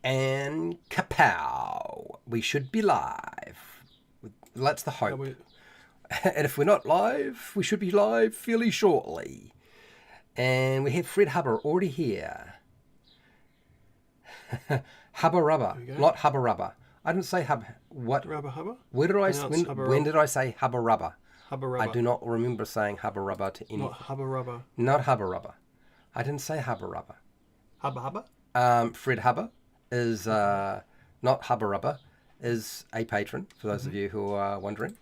And kapow! We should be live. That's the hope. And if we're not live, we should be live fairly shortly. And we have Fred Hubber already here. Hubba rubber, not hubba rubber. I didn't say hub. What? Rubber hubba? Where did I? When did I say hubba rubber? Hubba rubber. I do not remember saying hubba rubber to anyone. Not hubba rubber. Not hubba rubber. I didn't say hubba rubber. Hubba hubba? Fred Hubber is not hubba rubber, is a patron, for those of you who are wondering.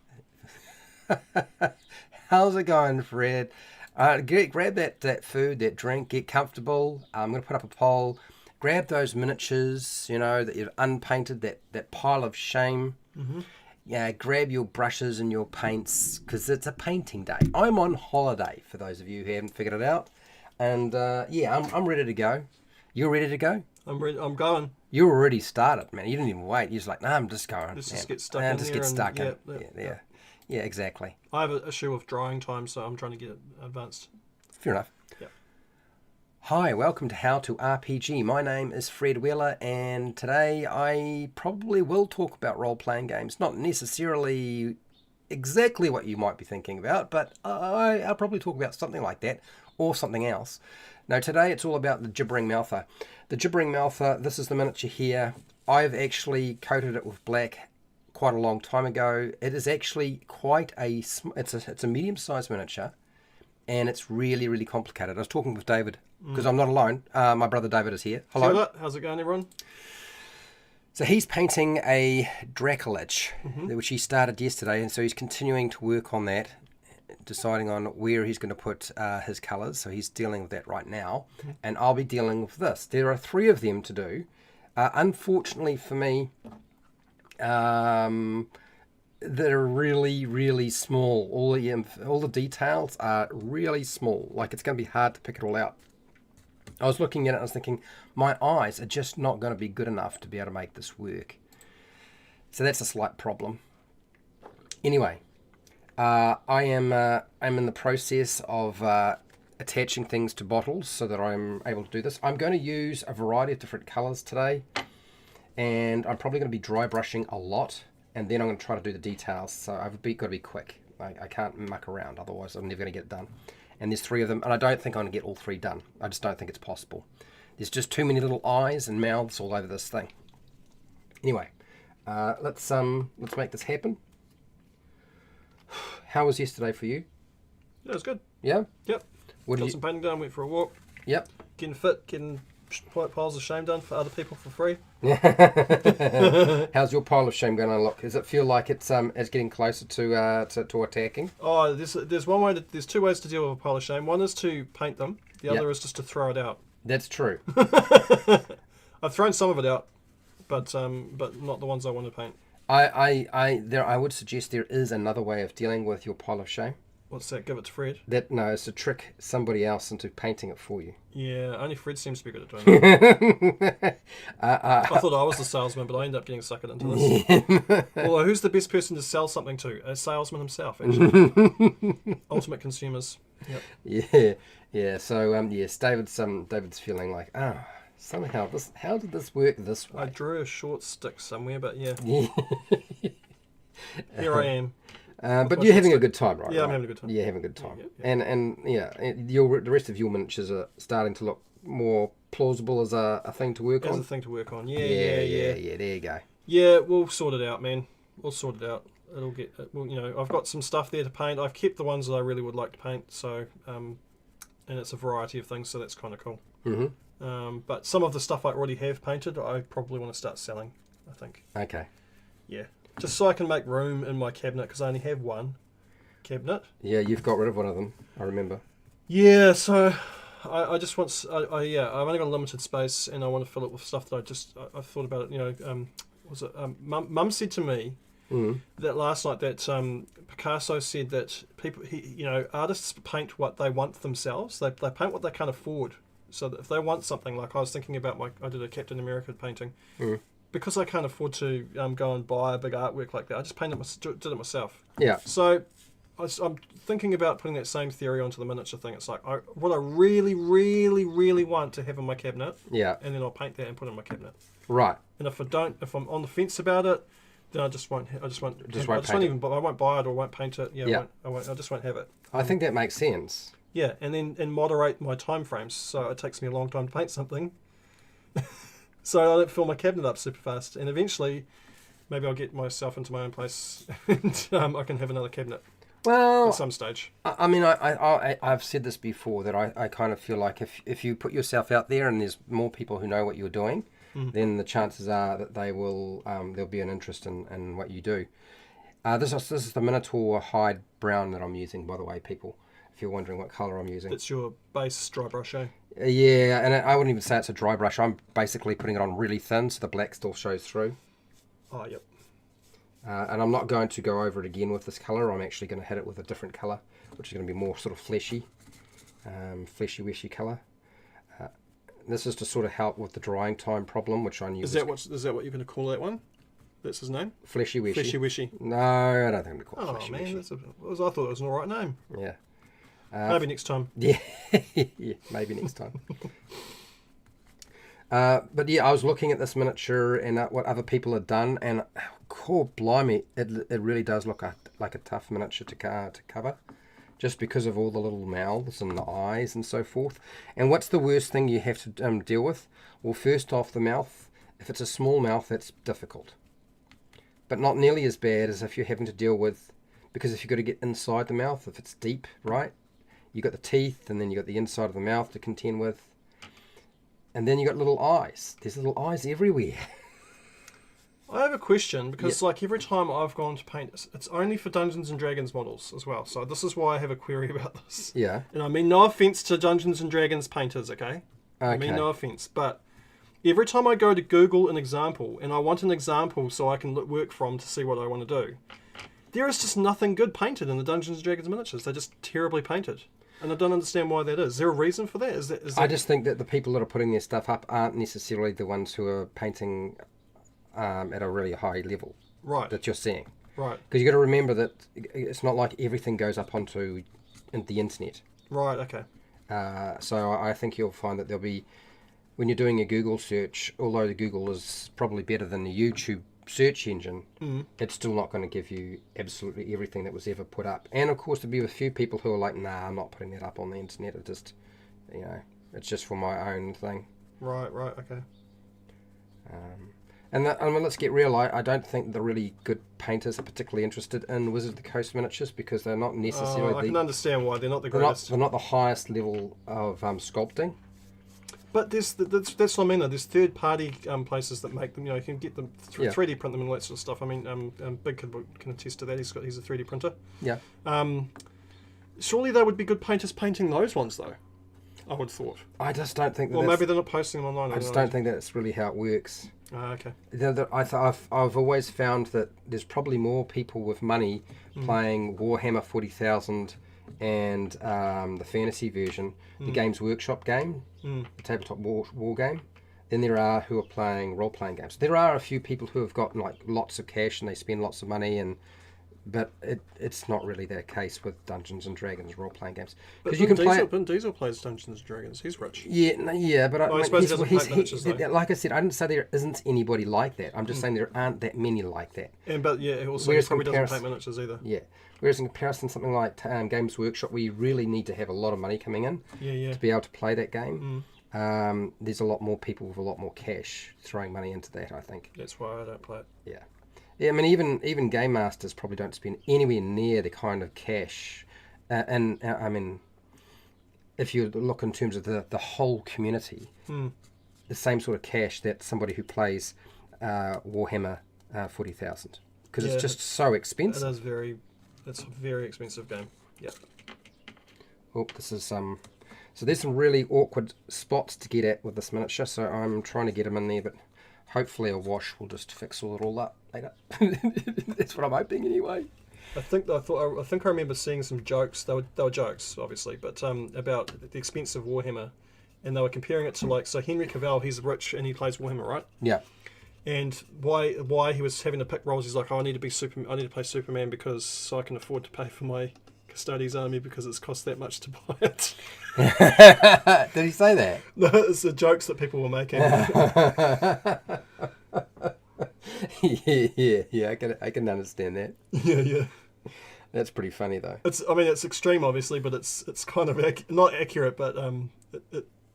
How's it going, Fred? Grab that food, that drink, get comfortable. I'm going to put up a poll. Grab those miniatures, that you've unpainted, that pile of shame. Mm-hmm. Yeah, grab your brushes and your paints, because it's a painting day. I'm on holiday, for those of you who haven't figured it out. And, I'm ready to go. You're ready to go? I'm ready. I'm going. You already started, man. You didn't even wait. You're just like, nah, I'm just going. Let's just get stuck in just here get stuck in. Yeah. Yeah, exactly. I have an issue with drying time, so I'm trying to get it advanced. Fair enough. Yeah. Hi, welcome to How to RPG. My name is Fred Wheeler, and today I probably will talk about role-playing games. Not necessarily exactly what you might be thinking about, but I'll probably talk about something like that or something else. Now, today it's all about the Gibbering Mouther. The Gibbering Mouther, this is the miniature here. I've actually coated it with black quite a long time ago. It is actually quite it's a medium-sized miniature, and it's really, really complicated. I was talking with David, because I'm not alone. My brother David is here. Hello. How's it going, everyone? So he's painting a Dracolich, which he started yesterday, and so he's continuing to work on that, deciding on where he's going to put his colours. So he's dealing with that right now, and I'll be dealing with this. There are 3 of them to do. Unfortunately for me, they're really, really small. All the details are really small. Like, it's going to be hard to pick it all out. I was looking at it and I was thinking, my eyes are just not going to be good enough to be able to make this work. So that's a slight problem. Anyway, I'm in the process of attaching things to bottles so that I'm able to do this. I'm going to use a variety of different colours today, and I'm probably going to be dry brushing a lot, and then I'm going to try to do the details. So I've got to be quick. I can't muck around, otherwise I'm never going to get it done. And there's 3 of them, and I don't think I'm going to get all 3 done. I just don't think it's possible. There's just too many little eyes and mouths all over this thing. Anyway, let's make this happen. How was yesterday for you? Yeah, it was good. Yeah? Yep. Got some painting done, went for a walk. Yep. Getting fit, getting piles of shame done for other people for free. How's your pile of shame going on? Look, does it feel like it's getting closer to attacking? Oh, there's one way. There's 2 ways to deal with a pile of shame. One is to paint them. The other is just to throw it out. That's true. I've thrown some of it out, but not the ones I want to paint. I would suggest there is another way of dealing with your pile of shame. What's that? Give it to Fred? No, it's to trick somebody else into painting it for you. Yeah, only Fred seems to be good at doing that. I thought I was the salesman, but I ended up getting suckered into this. Although, who's the best person to sell something to? A salesman himself, actually. Ultimate consumers. Yep. Yeah. So yes, David's feeling like, somehow how did this work this way? I drew a short stick somewhere, but yeah. Here I am. But you're having a good time, right? Yeah, I'm having a good time. Yeah, having a good time. Yeah. And the rest of your miniatures are starting to look more plausible as a thing to work on. As a thing to work on. Yeah. There you go. Yeah, we'll sort it out, man. We'll sort it out. It'll get. I've got some stuff there to paint. I've kept the ones that I really would like to paint. So, and it's a variety of things. So that's kind of cool. Mm-hmm. But some of the stuff I already have painted, I probably want to start selling. I think. Okay. Yeah. Just so I can make room in my cabinet, because I only have one cabinet. Yeah, you've got rid of one of them, I remember. Yeah, so I just want... I've only got a limited space, and I want to fill it with stuff that I thought about it, Mum said to me that last night that Picasso said that artists paint what they want themselves. They paint what they can't afford. So that if they want something, like I was thinking about I did a Captain America painting. Because I can't afford to go and buy a big artwork like that, I just did it myself. Yeah. So I'm thinking about putting that same theory onto the miniature thing. It's like what I really, really, really want to have in my cabinet. Yeah. And then I'll paint that and put it in my cabinet. Right. And if I'm on the fence about it, then I just won't. I won't even. I won't buy it or won't paint it. Yeah. I just won't have it. I think that makes sense. Yeah, and moderate my time frames, so it takes me a long time to paint something. So I don't fill my cabinet up super fast, and eventually, maybe I'll get myself into my own place, and I can have another cabinet. Well, at some stage. I mean, I've said this before, that I kind of feel like if you put yourself out there and there's more people who know what you're doing, then the chances are that there'll be an interest in what you do. This is the Minotaur hide brown that I'm using, by the way, people. If you're wondering what colour I'm using. It's your base dry brush, eh? Yeah, and I wouldn't even say it's a dry brush. I'm basically putting it on really thin so the black still shows through. Oh, yep. And I'm not going to go over it again with this colour. I'm actually going to hit it with a different colour, which is going to be more sort of fleshy, fleshy-wishy colour. This is to sort of help with the drying time problem, which I knew. Is that what you're going to call that one? That's his name? Fleshy-wishy. Fleshy-wishy. No, I don't think we call it fleshy-wishy. Man, I thought it was an alright name. Yeah. Maybe next time. Yeah, yeah, maybe next time. But yeah, I was looking at this miniature and what other people had done, and blimey, it really does look like a tough miniature to cover, just because of all the little mouths and the eyes and so forth. And what's the worst thing you have to deal with? Well, first off, the mouth. If it's a small mouth, that's difficult, but not nearly as bad as if you're having to deal with, because if you've got to get inside the mouth, if it's deep, right? You got the teeth, and then you got the inside of the mouth to contend with, and then you got little eyes. There's little eyes everywhere. I have a question, because like every time I've gone to paint, it's only for Dungeons and Dragons models as well. So this is why I have a query about this. Yeah. And I mean no offense to Dungeons and Dragons painters, okay? I mean no offense, but every time I go to Google an example, and I want an example so I can work from to see what I want to do, there is just nothing good painted in the Dungeons and Dragons miniatures. They're just terribly painted. And I don't understand why that is. Is there a reason for that? Is that I just think that the people that are putting their stuff up aren't necessarily the ones who are painting at a really high level. Right. That you're seeing. Right. Because you've got to remember that it's not like everything goes up onto the internet. Right, okay. So I think you'll find that there'll be, when you're doing a Google search, although the Google is probably better than the YouTube search engine, it's still not going to give you absolutely everything that was ever put up. And of course there'll be a few people who are like, nah, I'm not putting that up on the internet. It just, it's just for my own thing. Right, okay. And I mean, let's get real. I don't think the really good painters are particularly interested in Wizard of the Coast miniatures, because they're not necessarily. I can understand why they're not the greatest. They're not the highest level of sculpting. But that's what I mean though. There's third-party places that make them. You can get them 3D print them and all that sort of stuff. I mean, Big Kid can attest to that. He's a 3D printer. Yeah. Surely they would be good painters painting those ones though. I would have thought. I just don't think that. Well, maybe they're not posting them online. I just don't think that's really how it works. Okay. I've always found that there's probably more people with money playing Warhammer 40,000 and the fantasy version, the Games Workshop game, the tabletop war game, than there are who are playing role-playing games. There are a few people who have got like lots of cash and they spend lots of money, but it's not really the case with Dungeons and Dragons role-playing games. Because you can play. Ben Diesel plays Dungeons and Dragons. He's rich. Yeah, but I suppose he doesn't play miniatures, like I said, I didn't say there isn't anybody like that. I'm just saying there aren't that many like that. But also he probably doesn't play miniatures either. Yeah. Whereas in comparison, something like Games Workshop, where you really need to have a lot of money coming in to be able to play that game, there's a lot more people with a lot more cash throwing money into that, I think. That's why I don't play it. Yeah. Yeah, I mean, even game masters probably don't spend anywhere near the kind of cash. And I mean, if you look in terms of the whole community, the same sort of cash that somebody who plays Warhammer 40,000. Because it's just so expensive. It's a very expensive game. Yeah. Oh, this is so there's some really awkward spots to get at with this miniature, so I'm trying to get them in there, but hopefully a wash will just fix it all up later. That's what I'm hoping anyway. I think I remember seeing some jokes. They were jokes, obviously, but about the expense of Warhammer, and they were comparing it to so Henry Cavill, he's rich and he plays Warhammer, right? Yeah. And why he was having to pick roles? He's like, I need to play Superman because so I can afford to pay for my Custodes army because it's cost that much to buy it. Did he say that? No, it's the jokes that people were making. Yeah. I can understand that. Yeah. That's pretty funny though. It's extreme, obviously, but it's kind of not accurate, but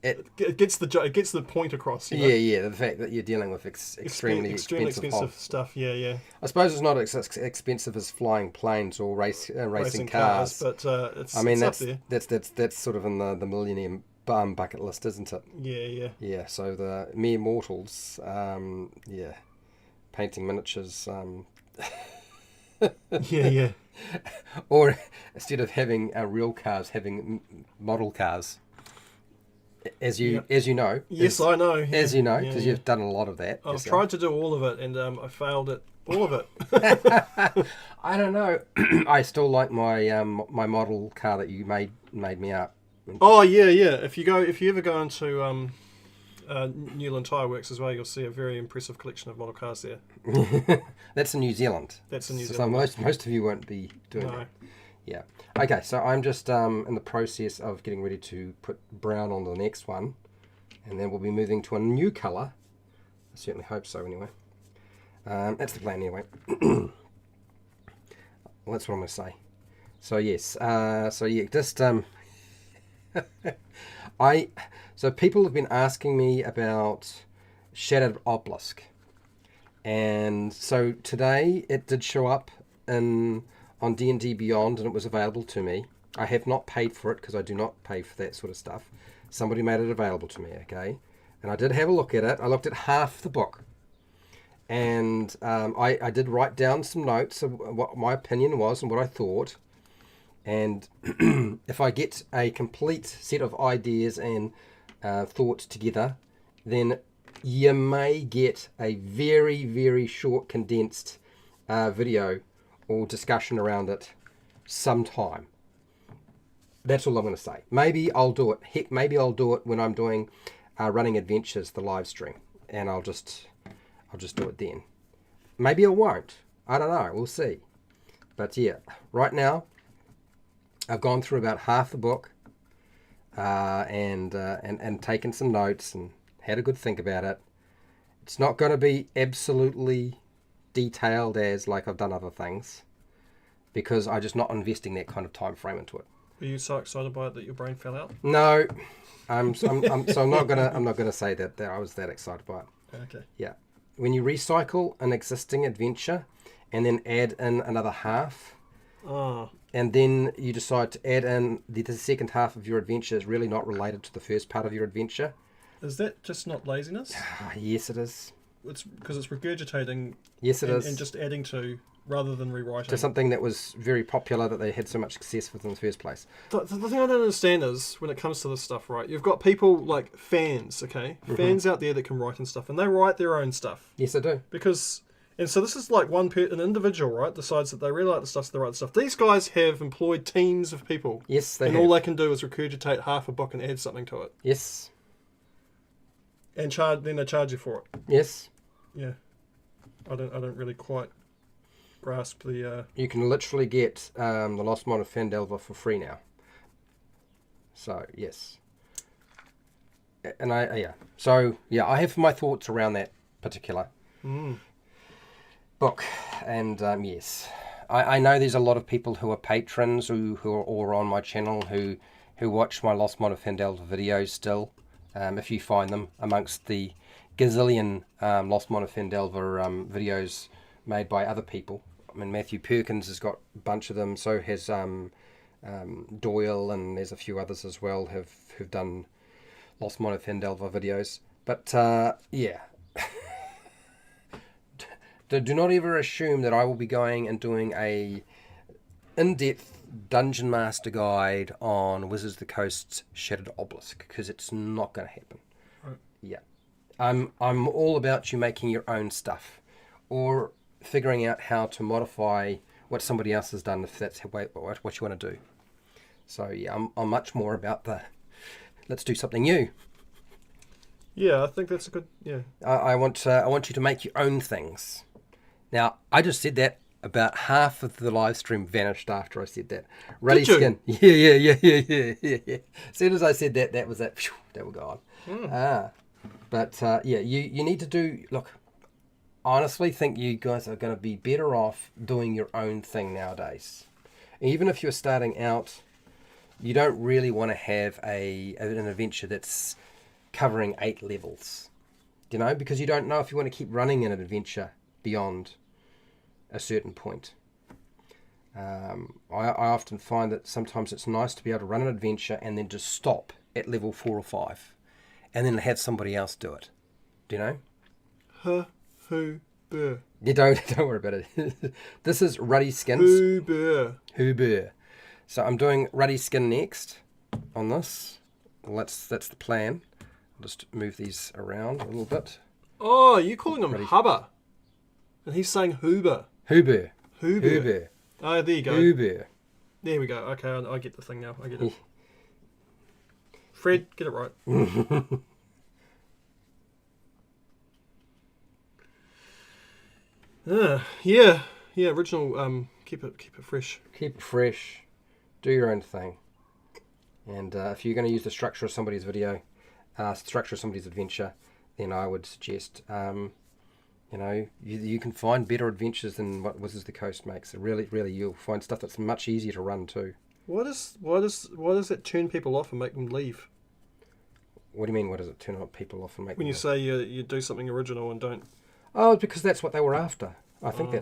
it gets the point across. You know? Yeah. The fact that you're dealing with extremely expensive stuff. Yeah. I suppose it's not as expensive as flying planes or racing cars, but it's that's up there. That's sort of in the Millennium bucket list, isn't it? Yeah. Yeah. So the mere mortals, painting miniatures. Yeah. Or instead of having real cars, having model cars. As you know. Yes, I know. Yeah. As you know, because you've done a lot of that. I've tried to do all of it, and I failed at all of it. I don't know. I still like my my model car that you made me up. Oh yeah. If you ever go into Newland Tire Works as well, you'll see a very impressive collection of model cars there. That's in New Zealand. So most of you won't be doing that. Yeah. Okay, so I'm just in the process of getting ready to put brown on the next one, and then we'll be moving to a new colour. I certainly hope so anyway. That's the plan anyway. Well, that's what I'm going to say. So yes, just so people have been asking me about Shattered Obelisk, and so today it did show up on D&D Beyond, and it was available to me. I have not paid for it because I do not pay for that sort of stuff. Somebody made it available to me, okay? And I did have a look at it. I looked at half the book, and I did write down some notes of what my opinion was and what I thought. And if I get a complete set of ideas and thoughts together, then you may get a very, very short, condensed video or discussion around it sometime. That's all I'm going to say. Maybe I'll do it. Heck, maybe I'll do it when I'm doing Running Adventures, the live stream, and I'll just do it then. Maybe I won't. I don't know. We'll see. But yeah, right now I've gone through about half the book and taken some notes and had a good think about it. It's not going to be absolutely detailed as like I've done other things, because I'm just not investing that kind of time frame into it. Were you so excited by it that your brain fell out? No, I'm not gonna say that I was that excited by it. Okay. Yeah, when you recycle an existing adventure and then add in another half, and then you decide to add in the second half of your adventure is really not related to the first part of your adventure. Is that just not laziness? Yes, it is. It's because it's regurgitating. Yes, it is. And just adding to rather than rewriting. To something that was very popular that they had so much success with in the first place. The thing I don't understand is when it comes to this stuff, right? You've got people like fans, okay? Mm-hmm. Fans out there that can write and stuff, and they write their own stuff. Yes, they do. And so this is like an individual, right? Decides that they really like the stuff, so they write the stuff. These guys have employed teams of people. Yes, they have. And all they can do is regurgitate half a book and add something to it. Yes. And then they charge you for it. Yes. Yeah. I don't really quite grasp the... You can literally get the Lost Mine of Phandelver for free now. So, yes. And I have my thoughts around that particular book. And yes, I know there's a lot of people who are patrons who are on my channel who watch my Lost Mine of Phandelver videos still. If you find them amongst the gazillion Lost Mine of Phandelver videos made by other people. I mean, Matthew Perkins has got a bunch of them, so has Doyle, and there's a few others as well who've done Lost Mine of Phandelver videos. But yeah, do not ever assume that I will be going and doing a in-depth Dungeon Master guide on Wizards of the Coast's Shattered Obelisk, because it's not going to happen. Right. Yeah, I'm all about you making your own stuff, or figuring out how to modify what somebody else has done if that's what you want to do. So yeah, I'm much more about let's do something new. Yeah, I think that's a good... Yeah. I want you to make your own things. Now, I just said that About half of the live stream vanished after I said that. Ruddy Did you? skin. Yeah. As soon as I said that, that was it. Phew, they were gone. But yeah, you need to do. Look, I honestly think you guys are going to be better off doing your own thing nowadays. Even if you're starting out, you don't really want to have an adventure that's covering 8 levels. You know, because you don't know if you want to keep running an adventure beyond a certain point. I often find that sometimes it's nice to be able to run an adventure and then just stop at level 4 or 5 and then have somebody else do it. Do you know? Owlbear. You don't worry about it. This is Ruddy Skins. Owlbear. So I'm doing Ruddy Skin next on this. Well, that's the plan. I'll just move these around a little bit. Oh, you're calling him Hubba. And he's saying Hoober. Owlbear. Owlbear. Oh, there you go. Owlbear. There we go. Okay, I get the thing now. I get it. Fred, get it right. Yeah. Original. Keep it fresh. Keep it fresh. Do your own thing. And if you're going to use the structure of somebody's video, structure of somebody's adventure, then I would suggest, you can find better adventures than what Wizards of the Coast makes. Really, you'll find stuff that's much easier to run too. Why does it turn people off and make them leave? What do you mean? What does it turn people off and make? When you say you do something original and don't. Oh, because that's what they were after. I think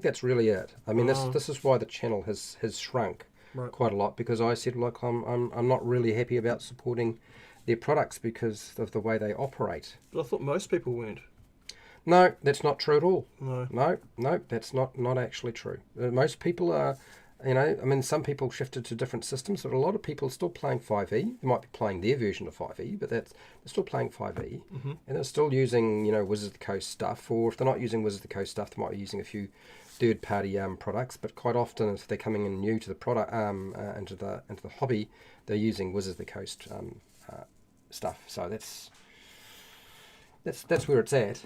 that's really it. I mean, this is why the channel has shrunk quite a lot, because I said, look, I'm not really happy about supporting their products because of the way they operate. But I thought most people weren't. No, that's not true at all. No, that's not actually true. Most people are, some people shifted to different systems, but a lot of people are still playing 5e. They might be playing their version of 5e, but they're still playing 5e, and they're still using, Wizards of the Coast stuff, or if they're not using Wizards of the Coast stuff, they might be using a few third-party products. But quite often, if they're coming in new to the product, into the hobby, they're using Wizards of the Coast stuff. So that's where it's at.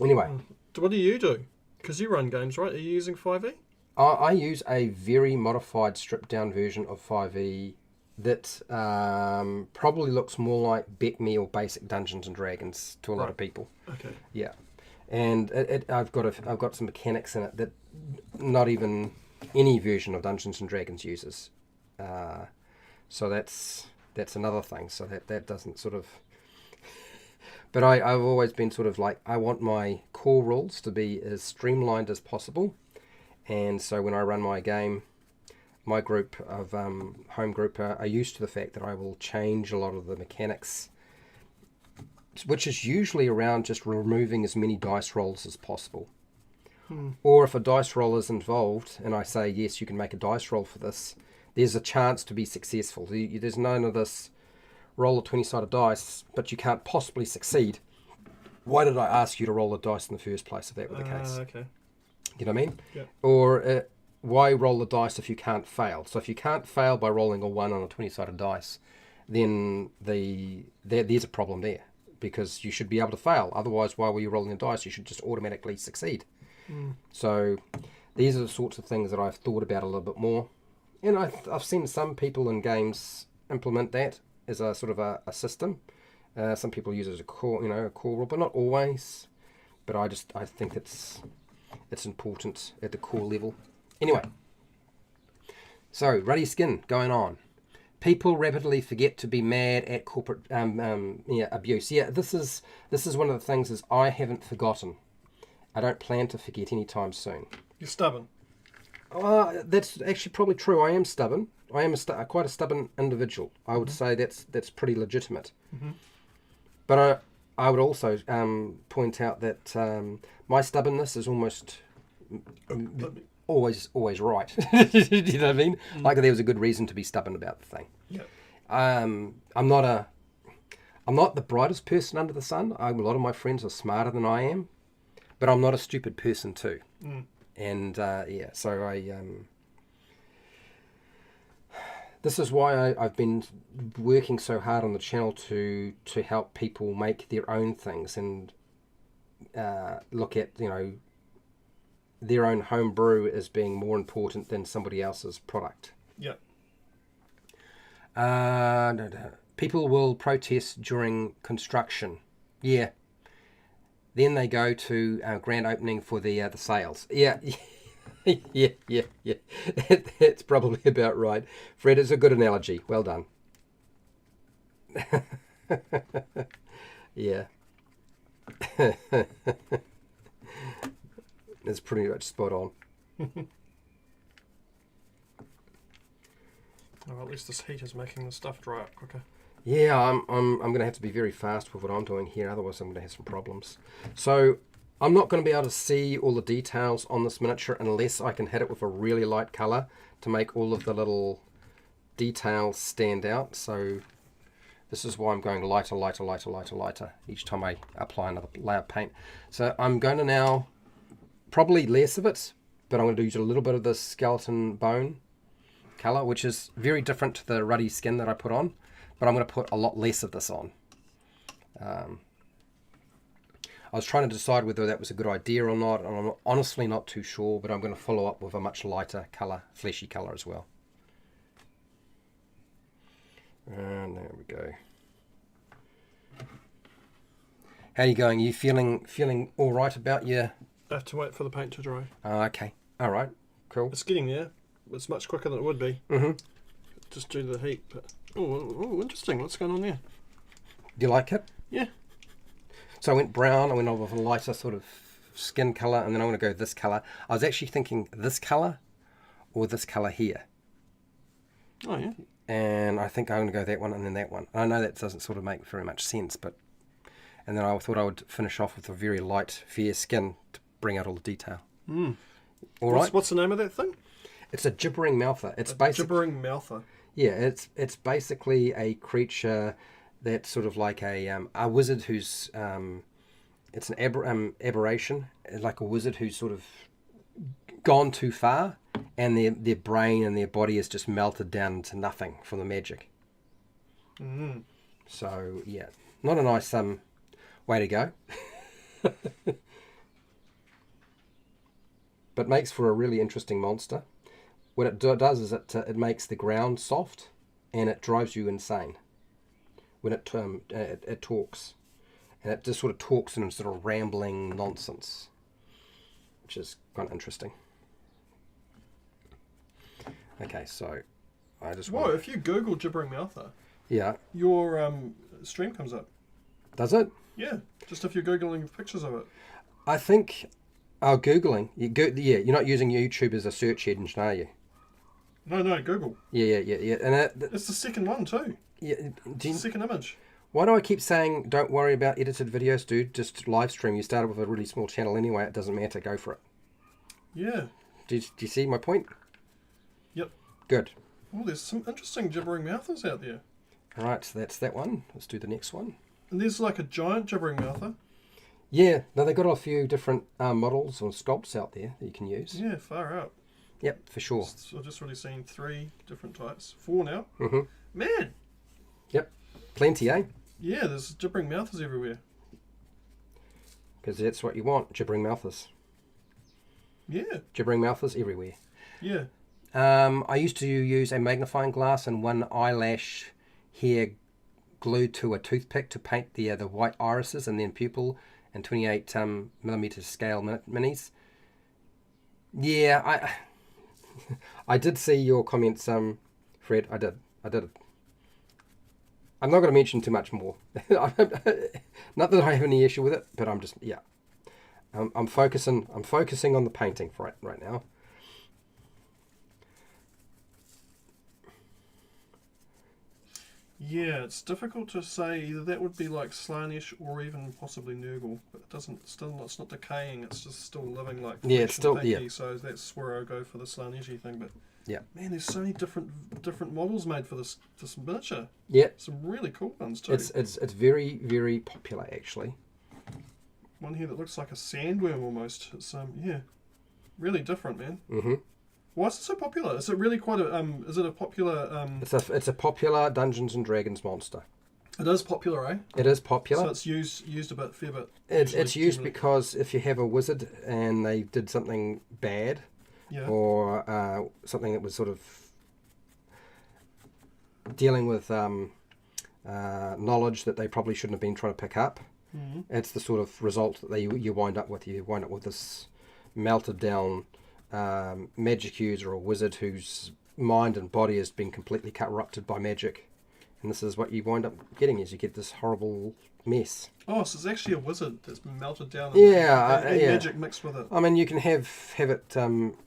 Anyway, what do you do? Because you run games, right? Are you using 5e? I use a very modified, stripped-down version of 5e that probably looks more like BECME or basic Dungeons and Dragons to a lot of people. Okay. Yeah, and I've got some mechanics in it that not even any version of Dungeons and Dragons uses. So that's another thing. So that doesn't sort of. But I've always been sort of like, I want my core rules to be as streamlined as possible. And so when I run my game, my group of home group are used to the fact that I will change a lot of the mechanics, which is usually around just removing as many dice rolls as possible. Or if a dice roll is involved, and I say, yes, you can make a dice roll for this, there's a chance to be successful. There's none of this roll a 20-sided dice, but you can't possibly succeed. Why did I ask you to roll a dice in the first place if that were the case? Okay. You know what I mean? Yeah. Or why roll the dice if you can't fail? So if you can't fail by rolling a 1 on a 20-sided dice, then there's a problem there, because you should be able to fail. Otherwise, why were you rolling a dice? You should just automatically succeed. So these are the sorts of things that I've thought about a little bit more. And I've seen some people in games implement that as a sort of a system. Some people use it as a core rule, but not always. But I think it's important at the core level. Anyway, so Ruddy Skin going on. People rapidly forget to be mad at corporate abuse. Yeah, this is one of the things is I haven't forgotten. I don't plan to forget anytime soon. You're stubborn. That's actually probably true. I am stubborn. I am quite a stubborn individual. I would say that's pretty legitimate. But I would also point out that my stubbornness is almost always right. Do you know what I mean? Like there was a good reason to be stubborn about the thing. Yeah. I'm not the brightest person under the sun. A lot of my friends are smarter than I am, but I'm not a stupid person too. And so this is why I've been working so hard on the channel to help people make their own things and look at their own home brew as being more important than somebody else's product. Yeah. People will protest during construction. Yeah. Then they go to grand opening for the sales. Yeah. yeah. That's probably about right. Fred, it's a good analogy. Well done. Yeah. It's pretty much spot on. Oh, at least this heat is making the stuff dry up quicker. Yeah, I'm going to have to be very fast with what I'm doing here, otherwise I'm going to have some problems. So I'm not going to be able to see all the details on this miniature unless I can hit it with a really light colour to make all of the little details stand out. So this is why I'm going lighter each time I apply another layer of paint. So I'm going to now, probably less of it, but I'm going to use a little bit of this skeleton bone colour, which is very different to the ruddy skin that I put on, but I'm going to put a lot less of this on. I was trying to decide whether that was a good idea or not, and I'm honestly not too sure, but I'm going to follow up with a much lighter colour, fleshy colour as well. And there we go. How are you going? Are you feeling all right about your... I have to wait for the paint to dry. Okay. All right. Cool. It's getting there. It's much quicker than it would be. Mm-hmm. Just due to the heat. But oh, interesting. What's going on there? Do you like it? Yeah. So I went brown. I went on with a lighter sort of skin colour, and then I'm going to go this colour. I was actually thinking this colour or this colour here. Oh, yeah. And I think I'm going to go that one and then that one. I know that doesn't sort of make very much sense, but... And then I thought I would finish off with a very light, fair skin to bring out all the detail. Mm. All right. What's the name of that thing? It's a gibbering mouther. It's basically gibbering mouther. Yeah, it's basically a creature that's sort of like a wizard who's it's an aberration, like a wizard who's sort of gone too far, and their brain and their body is just melted down into nothing from the magic. Mm. So yeah, not a nice way to go. But makes for a really interesting monster. What it does is it makes the ground soft, and it drives you insane when it talks, and it just sort of talks in sort of rambling nonsense, which is quite interesting. Okay, so I just whoa! If you Google gibbering mouther, yeah, your stream comes up. Does it? Yeah, just if you're googling pictures of it. I think. Oh, Googling. Yeah, you're not using YouTube as a search engine, are you? No, Google. Yeah. And it's the second one too. Yeah, second image. Why do I keep saying don't worry about edited videos, dude? Just live stream. You started with a really small channel anyway. It doesn't matter. Go for it. Yeah. Do you see my point? Yep. Good. Oh, there's some interesting gibbering mouthers out there. All right, so that's that one. Let's do the next one. And there's like a giant gibbering mouther. Yeah, no, they've got a few different models or sculpts out there that you can use. Yeah, far out. Yep, for sure. So I've just already seen 3 different types. 4 now. Mm-hmm. Man! Yep, plenty, eh? Yeah, there's gibbering mouthers everywhere. Because that's what you want, gibbering mouthers. Yeah. Gibbering mouthers everywhere. Yeah. I used to use a magnifying glass and one eyelash hair glued to a toothpick to paint the white irises and then pupil and 28 millimeter scale minis. Yeah, I did see your comments, Fred. I did it. I'm not going to mention too much more. Not that I have any issue with it, but I'm just I'm focusing on the painting right now. Yeah, it's difficult to say. Either that would be like Slaanesh or even possibly Nurgle, but it's not decaying. It's just still living like it's still pinky, So that's where I go for the Slaaneshy thing. But yeah, man, there's so many different models made for this miniature. Yeah, some really cool ones too. It's very, very popular actually. One here that looks like a sandworm almost. It's really different, man. Mm-hmm. Why is it so popular? Is it really quite a is it a popular It's a popular Dungeons and Dragons monster. It is popular, eh? It is popular. So it's used a fair bit. It's used generally. because if you have a wizard and they did something bad, Yeah. or something that was sort of dealing with knowledge that they probably shouldn't have been trying to pick up, it's the sort of result that you wind up with. You wind up with this melted down magic user or wizard whose mind and body has been completely corrupted by magic. And this is what you wind up getting, is you get this horrible mess. Oh, so it's actually a wizard that's been melted down. And magic mixed with it. I mean, you can have it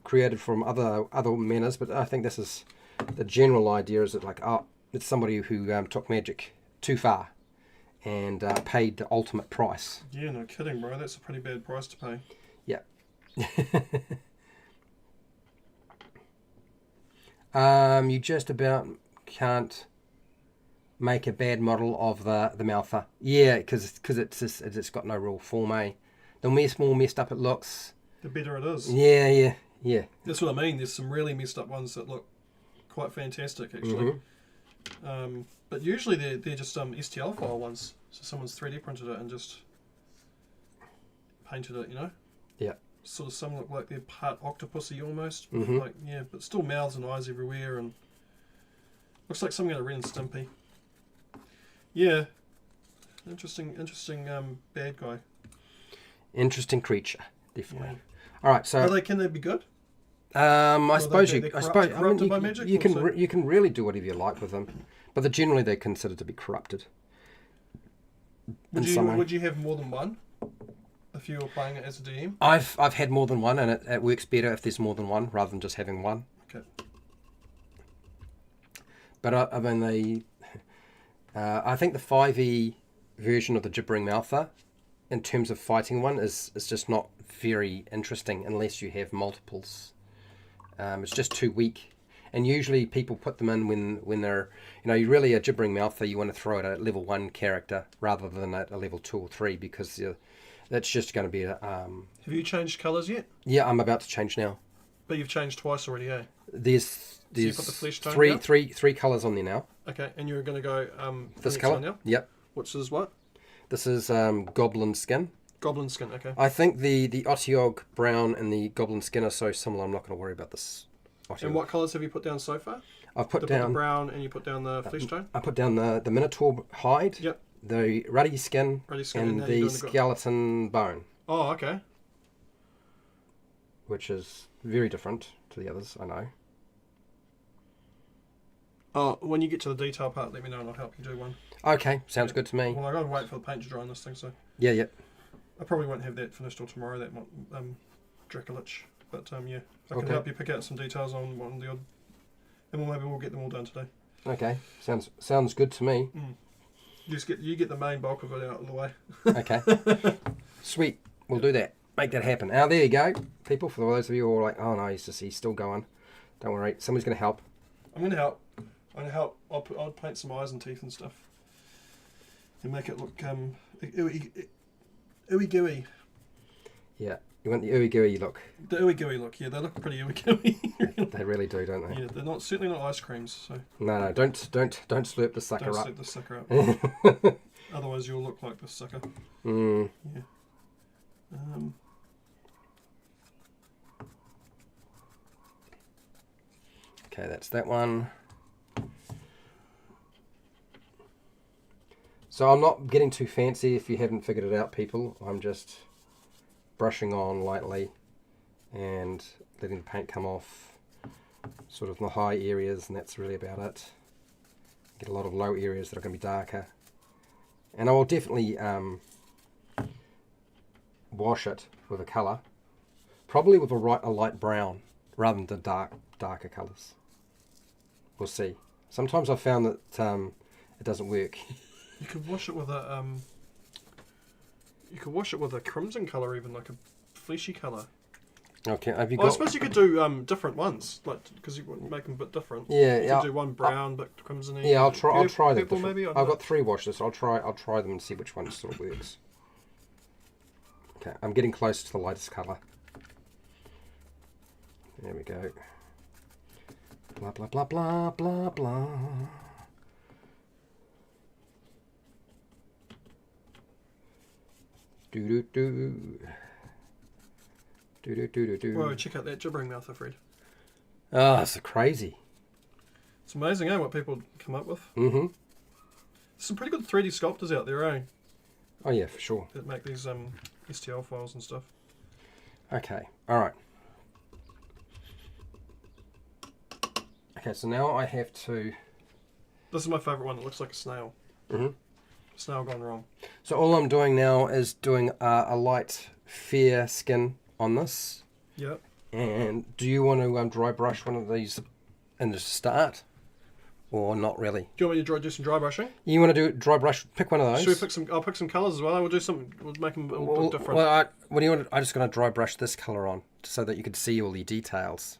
created from other manners, but I think this is the general idea. Is that like, it's somebody who took magic too far and paid the ultimate price. Yeah, no kidding, bro. That's a pretty bad price to pay. Yeah. You just about can't make a bad model of the Maltha. Yeah, because it's got no real form, eh? The more messed up it looks, the better it is. Yeah. That's what I mean. There's some really messed up ones that look quite fantastic, actually. But usually they're just STL file ones. So someone's 3D printed it and just painted it, you know? Yeah. Sort of some look like they're part octopusy almost. Like, yeah, but still mouths and eyes everywhere, and looks like something out of Ren and Stimpy. Yeah. Interesting bad guy. Interesting creature, definitely. Yeah. All right, so can they be good? I suppose you can really do whatever you like with them, but generally they're considered to be corrupted. Would you have more than one if you were playing it as a DM? I've had more than one, and it works better if there's more than one rather than just having one. Okay. But I mean, I think the 5e version of the Gibbering Maltha, in terms of fighting one, is just not very interesting unless you have multiples. It's just too weak, and usually people put them in when they're, you really a Gibbering Maltha, you want to throw it at a level 1 character rather than at a level 2 or 3, because that's just going to be Have you changed colours yet? Yeah, I'm about to change now. But you've changed twice already, eh? There's you put the flesh tone three colours on there now. Okay, and you're going to go this colour now? Yep. Which is what? This is goblin skin. Goblin skin, okay. I think the Otyog brown and the goblin skin are so similar, I'm not going to worry about this Otyog. And what colours have you put down so far? I've put down the brown, and you put down the flesh tone? I put down the Minotaur hide, yep, the ruddy skin, and the skeleton bone. Oh, okay. Which is very different to the others, I know. Oh, when you get to the detail part, let me know and I'll help you do one. Okay, sounds good to me. Well, I got to wait for the paint to dry on this thing, so... Yeah. I probably won't have that finished till tomorrow, that Dracolich. But, yeah, I can help you pick out some details on the odd... And maybe we'll get them all done today. Okay, sounds good to me. You get the main bulk of it out of the way. Okay. Sweet, we'll do that. Make that happen. Now, there you go, people. For those of you who are like, oh no, he's still going. Don't worry, somebody's going to help. I'm going to help. I'll paint some eyes and teeth and stuff. And make it look ooey gooey. Yeah, you want the ooey gooey look. The ooey gooey look, yeah, they look pretty ooey gooey. They really do, don't they? Yeah, they're certainly not ice creams. So. No, don't slurp the sucker up. Don't slurp the sucker up. Otherwise, you'll look like the sucker. Yeah. Okay, that's that one. So I'm not getting too fancy if you haven't figured it out, people. I'm just brushing on lightly and letting the paint come off sort of in the high areas, and that's really about it. Get a lot of low areas that are going to be darker. And I will definitely wash it with a colour, probably with a light brown rather than the darker colours. We'll see. Sometimes I've found that it doesn't work. You could wash it with a crimson colour, even like a fleshy colour. Okay, have you got? I suppose you could do different ones, like because you would make them a bit different. Yeah, you could do one brown but crimson-y. Yeah, I'll try that. Purple, maybe. I've got 3 washes. I'll try them and see which one sort of works. Okay, I'm getting close to the lightest colour. There we go. Blah blah blah blah blah blah. Do do do. Do do do do do. Whoa, check out that gibbering mouth I've read. Oh, it's crazy. It's amazing, eh, what people come up with. Mm-hmm. Some pretty good 3D sculptors out there, eh? Oh yeah, for sure. That make these STL files and stuff. Okay, all right. Okay, so now I have to... This is my favourite one. It looks like a snail. Mm-hmm. Snail gone wrong. So all I'm doing now is doing a light fair skin on this. Yep. And do you want to dry brush one of these in the start? Or not really? Do you want me to do some dry brushing? You want to do dry brush? Pick one of those. Should we pick some? I'll pick some colours as well. We'll do some. We'll make them a little different. Well, what do you want? I'm just going to dry brush this colour on so that you can see all the details.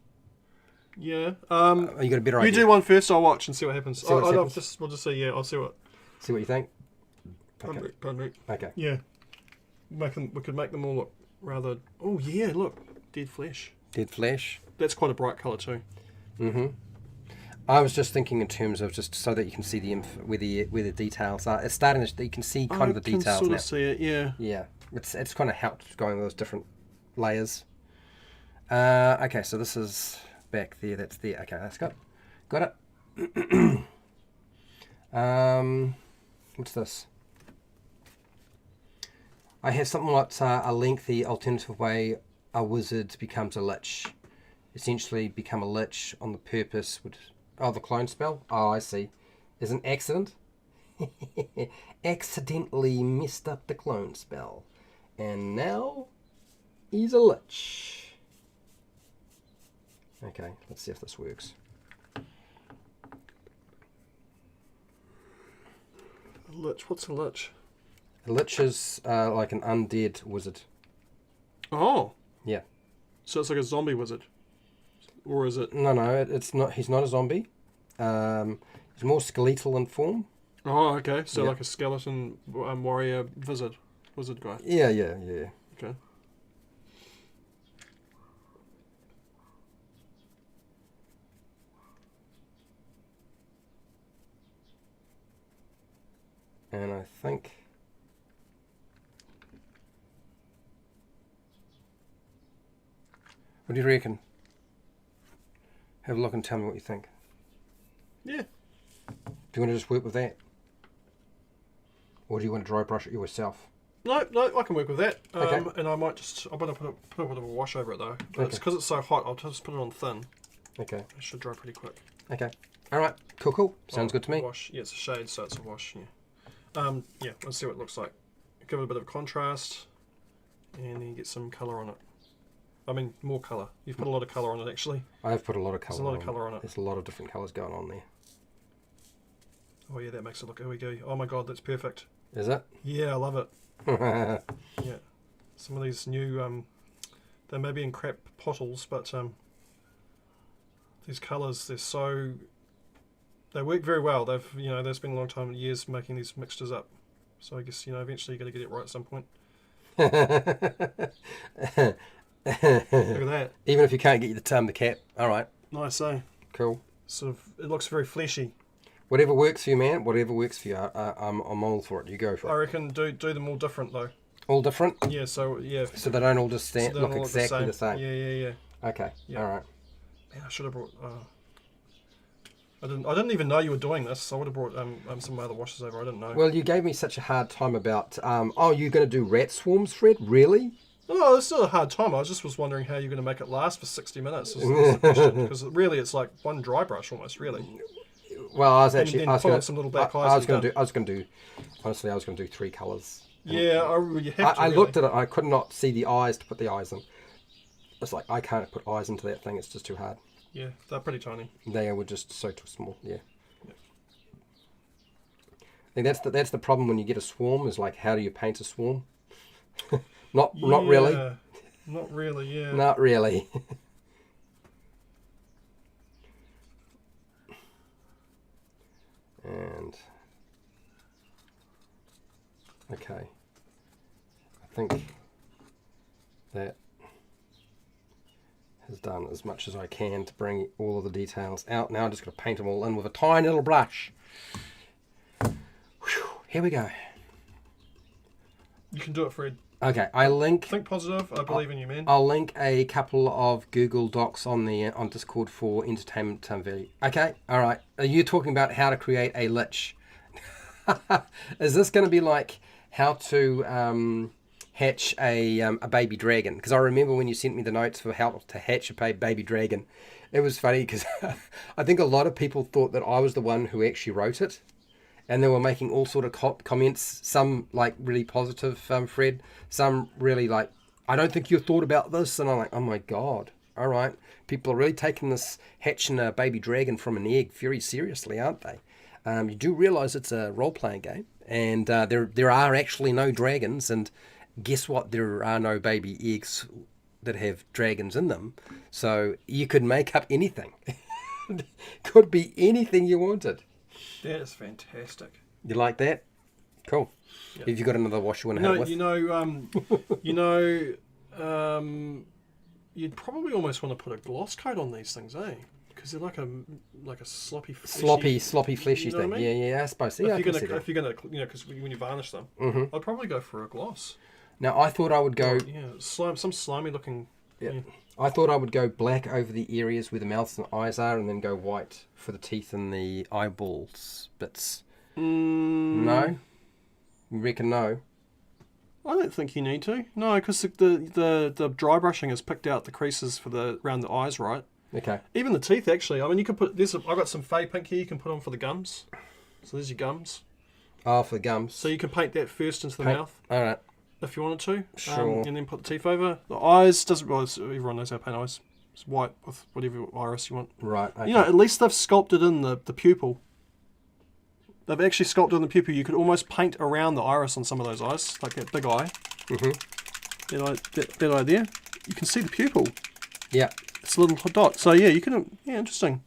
Yeah. You got a better idea? You do one first. I'll watch and see what happens. See what happens? We'll just see. Yeah, I'll see what. See what you think. Okay. Pardon me. Okay. Yeah. We could make them all look rather. Oh yeah, look, dead flesh. Dead flesh. That's quite a bright colour too. Mm-hmm. I was just thinking in terms of just so that you can see the where the details are. It's starting to you can see kind of the details I can sort now. of see it. Yeah. Yeah, it's kind of helped going with those different layers. Okay, so this is back there. That's there. Okay, that's got it. What's this? I have something like a lengthy alternative way a wizard becomes a lich. Essentially, become a lich on the purpose would. Oh, the clone spell? Oh, I see. Is an accident? Accidentally messed up the clone spell. And now he's a lich. Okay, let's see if this works. A lich? What's a lich? A lich is like an undead wizard. Oh. Yeah. So it's like a zombie wizard. Or is it? No, it's not. He's not a zombie. He's more skeletal in form. Oh, okay. So Yeah. like a skeleton warrior wizard guy. Yeah. Okay. And I think. What do you reckon? Have a look and tell me what you think. Yeah. Do you want to just work with that? Or do you want to dry brush it yourself? No, I can work with that. Okay. And I might just, I'm going to put a bit of a wash over it though. But Okay. because it's so hot, I'll just put it on thin. Okay. It should dry pretty quick. Okay. Alright. Cool. Sounds good to me. Wash. Yeah, it's a shade, so it's a wash. Yeah. Yeah. Let's see what it looks like. Give it a bit of contrast, and then you get some colour on it. I mean, more colour. You've put a lot of colour on it, actually. I've put a lot of colour. There's a lot of colour on it. There's a lot of different colours going on there. Oh yeah, that makes it look ooey-gooey. Oh my god, that's perfect. Is it? Yeah, I love it. Yeah. Some of these new, they may be in crap bottles, but these colours, they work very well. They've spent a long time, years making these mixtures up. So I guess, eventually you're going to get it right at some point. Look at that. Even if you can't get the cap. Alright. Nice, eh? Cool. Sort of, it looks very fleshy. Whatever works for you, man. Whatever works for you. I'm all for it. You go for it. I reckon do them all different though. All different? Yeah, so yeah. So they don't all just So they look don't all exactly the same. Yeah. Okay. Yeah. Alright. Man, I should have brought. I didn't even know you were doing this. I would have brought some of my other washes over. I didn't know. Well, you gave me such a hard time about. Oh, you're going to do rat swarms, Fred? Really? No, it's still a hard time. I was wondering how you're going to make it last for 60 minutes. Is the question. Because really, it's like one dry brush almost. Really. Well, I was And actually. then I was pull gonna, in some little black I eyes was and going to do. Honestly, I was going to do 3 colours. Yeah, you have to. I really. looked at it. I could not see the eyes to put the eyes in. It's like I can't put eyes into that thing. It's just too hard. Yeah, they're pretty tiny. They were just so too small. Yeah. I think that's the problem when you get a swarm. Is like, how do you paint a swarm? Not really. Not really. Yeah. Not really. And okay, I think that has done as much as I can to bring all of the details out. Now I'm just going to paint them all in with a tiny little brush. Whew, here we go. You can do it, Fred. Okay, I link. Think positive. I believe in you, man. I'll link a couple of Google Docs on Discord for entertainment value. Okay, all right. Are you talking about how to create a lich? Is this going to be like how to hatch a baby dragon? Because I remember when you sent me the notes for how to hatch a baby dragon, it was funny because I think a lot of people thought that I was the one who actually wrote it. And they were making all sort of comments, some like really positive, Fred, some really like, I don't think you thought about this. And I'm like, oh my God, all right. People are really taking this hatching a baby dragon from an egg very seriously, aren't they? You do realise it's a role-playing game. And there are actually no dragons. And guess what? There are no baby eggs that have dragons in them. So you could make up anything. Could be anything you wanted. That is fantastic. You like that? Cool. Yep. Have you got another wash you want to have with? You'd probably almost want to put a gloss coat on these things, eh? Because they're like a sloppy, fleshy thing. I mean? Yeah, I suppose. So. Yeah, if you're gonna, because when you varnish them, I'd probably go for a gloss. Now, I thought I would go. Some slimy looking. Yeah. I thought I would go black over the areas where the mouths and eyes are, and then go white for the teeth and the eyeballs bits. No? You reckon no? I don't think you need to. No, because the dry brushing has picked out the creases for around the eyes, right? Okay. Even the teeth, actually. I mean, you can put this. I've got some fey pink here. You can put on for the gums. So there's your gums. Oh, for the gums. So you can paint that first into the mouth. All right. If you wanted to. Sure. And then put the teeth over. The eyes doesn't. Well, everyone knows how to paint eyes. It's white with whatever iris you want. Right. Okay. At least they've sculpted in the pupil. They've actually sculpted in the pupil. You could almost paint around the iris on some of those eyes, like that big eye. That eye there. You can see the pupil. Yeah. It's a little dot. So yeah, you can. Yeah, interesting.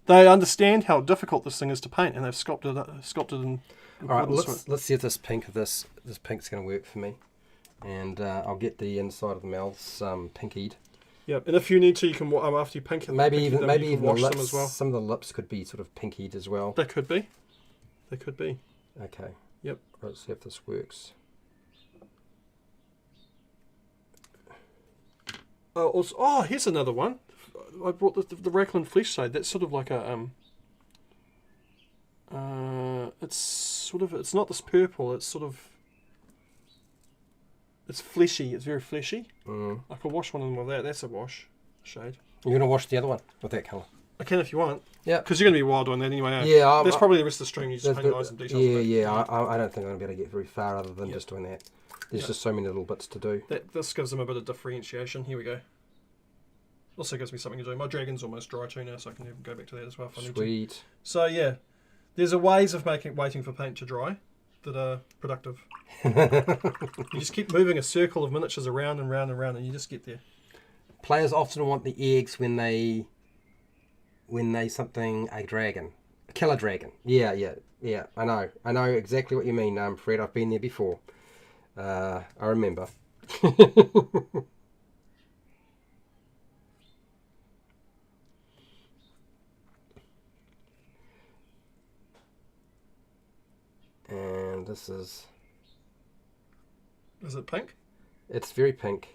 They understand how difficult this thing is to paint, and they've sculpted in. All right, let's see if this pink's going to work for me, and I'll get the inside of the mouths pinkied. Yeah, and if you need to, you can after you pink maybe even wash the lips them as well. Some of the lips could be sort of pinkied as well. They could be. Okay. Yep. Let's see if this works. Here's another one. I brought the Racklin Flesh Shade. That's sort of like a it's not this purple. It's fleshy. It's very fleshy. I could wash one of them with that. That's a wash shade. You're gonna wash the other one with that colour. I can if you want. Yeah. Because you're gonna be wild on that anyway. Eh? Yeah. That's probably the rest of the stream. You just paint eyes and details. I don't think I'm gonna be able to get very far other than just doing that. There's just so many little bits to do. This gives them a bit of differentiation. Here we go. Also gives me something to do. My dragon's almost dry too now, so I can go back to that as well if I need to. Sweet. So yeah, there's ways of waiting for paint to dry that are productive. You just keep moving a circle of miniatures around and round and round, and you just get there. Players often want the eggs when they something a dragon, kill a dragon. Yeah. I know exactly what you mean, Fred. I've been there before. I remember. And this is... Is it pink? It's very pink.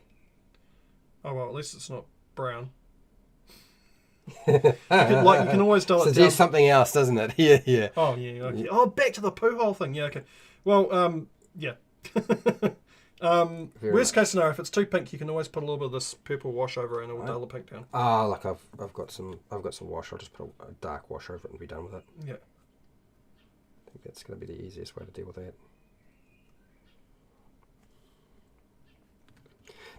Oh, well, at least it's not brown. you can always dull it down. Suggests something else, doesn't it? Yeah. Oh, yeah. Okay. Oh, back to the poo hole thing. Yeah, okay. Well, yeah. Worst case scenario, if it's too pink, you can always put a little bit of this purple wash over it and it will dull the pink down. Like I've got some wash. I'll just put a dark wash over it and be done with it. Yeah. I think that's going to be the easiest way to deal with that.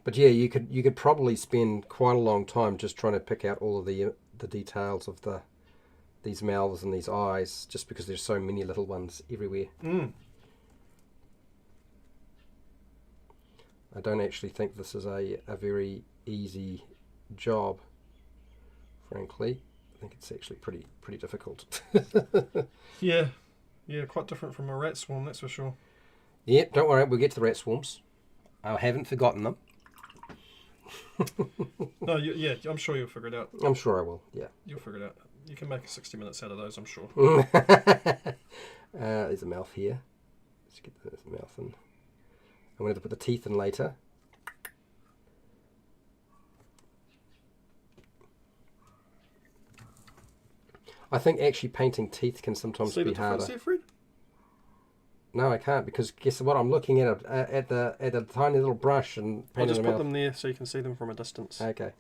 But yeah, you could probably spend quite a long time just trying to pick out all of the details of these mouths and these eyes, just because there's so many little ones everywhere. I don't actually think this is a very easy job, frankly. I think it's actually pretty difficult. Yeah, quite different from a rat swarm, that's for sure. Yeah, don't worry, we'll get to the rat swarms. I haven't forgotten them. No, yeah, I'm sure you'll figure it out. I'm sure I will, yeah. You'll figure it out. You can make 60 minutes out of those, I'm sure. There's a mouth here. Let's get this mouth in. I'm going to have to put the teeth in later. I think actually painting teeth can sometimes be harder. There, Fred? No, I can't, because guess what? I'm looking at a tiny little brush and I'll painting just them put out. them there so you can see them from a distance. Okay.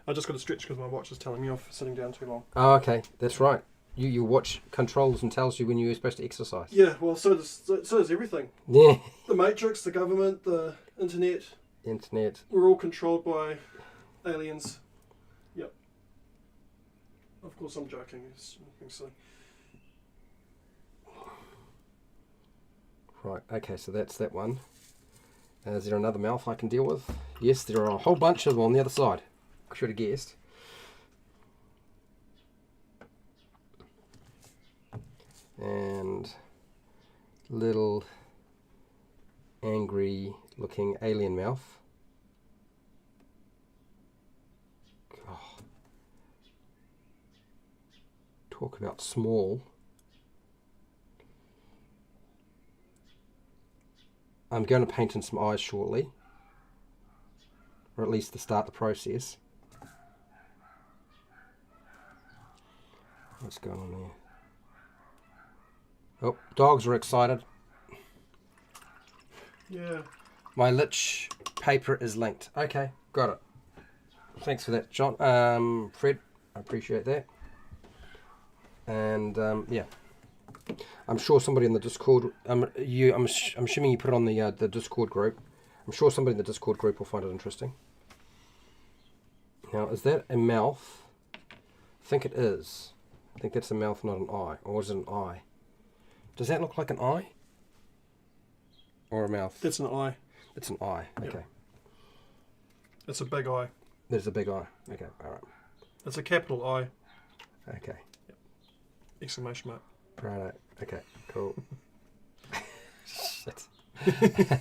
I just got to stretch because my watch is telling me off for sitting down too long. Oh, okay. That's right. Your watch controls and tells you when you're supposed to exercise. Yeah, well, so does everything. Yeah. The Matrix, the government, the internet. Internet. We're all controlled by aliens. Yep. Of course, I'm joking. It's being silly. Right. Okay. So that's that one. Is there another mouth I can deal with? Yes, there are a whole bunch of them on the other side. I should have guessed. And little angry looking alien mouth. Oh. Talk about small. I'm going to paint in some eyes shortly, or at least to start the process. What's going on there? Oh, dogs are excited. Yeah. My lich paper is linked. Okay, got it. Thanks for that, John. Fred, I appreciate that. And yeah, I'm sure somebody in the Discord. I'm assuming you put it on the Discord group. I'm sure somebody in the Discord group will find it interesting. Now, is that a mouth? I think it is. I think that's a mouth, not an eye. Or is it an eye? Does that look like an eye? Or a mouth? It's an eye. It's an eye. Okay. Yep. It's a big eye. There's a big eye. Okay. All right. It's a capital I. Okay. Yep. Exclamation mark. Right. Okay. Cool. Shit. The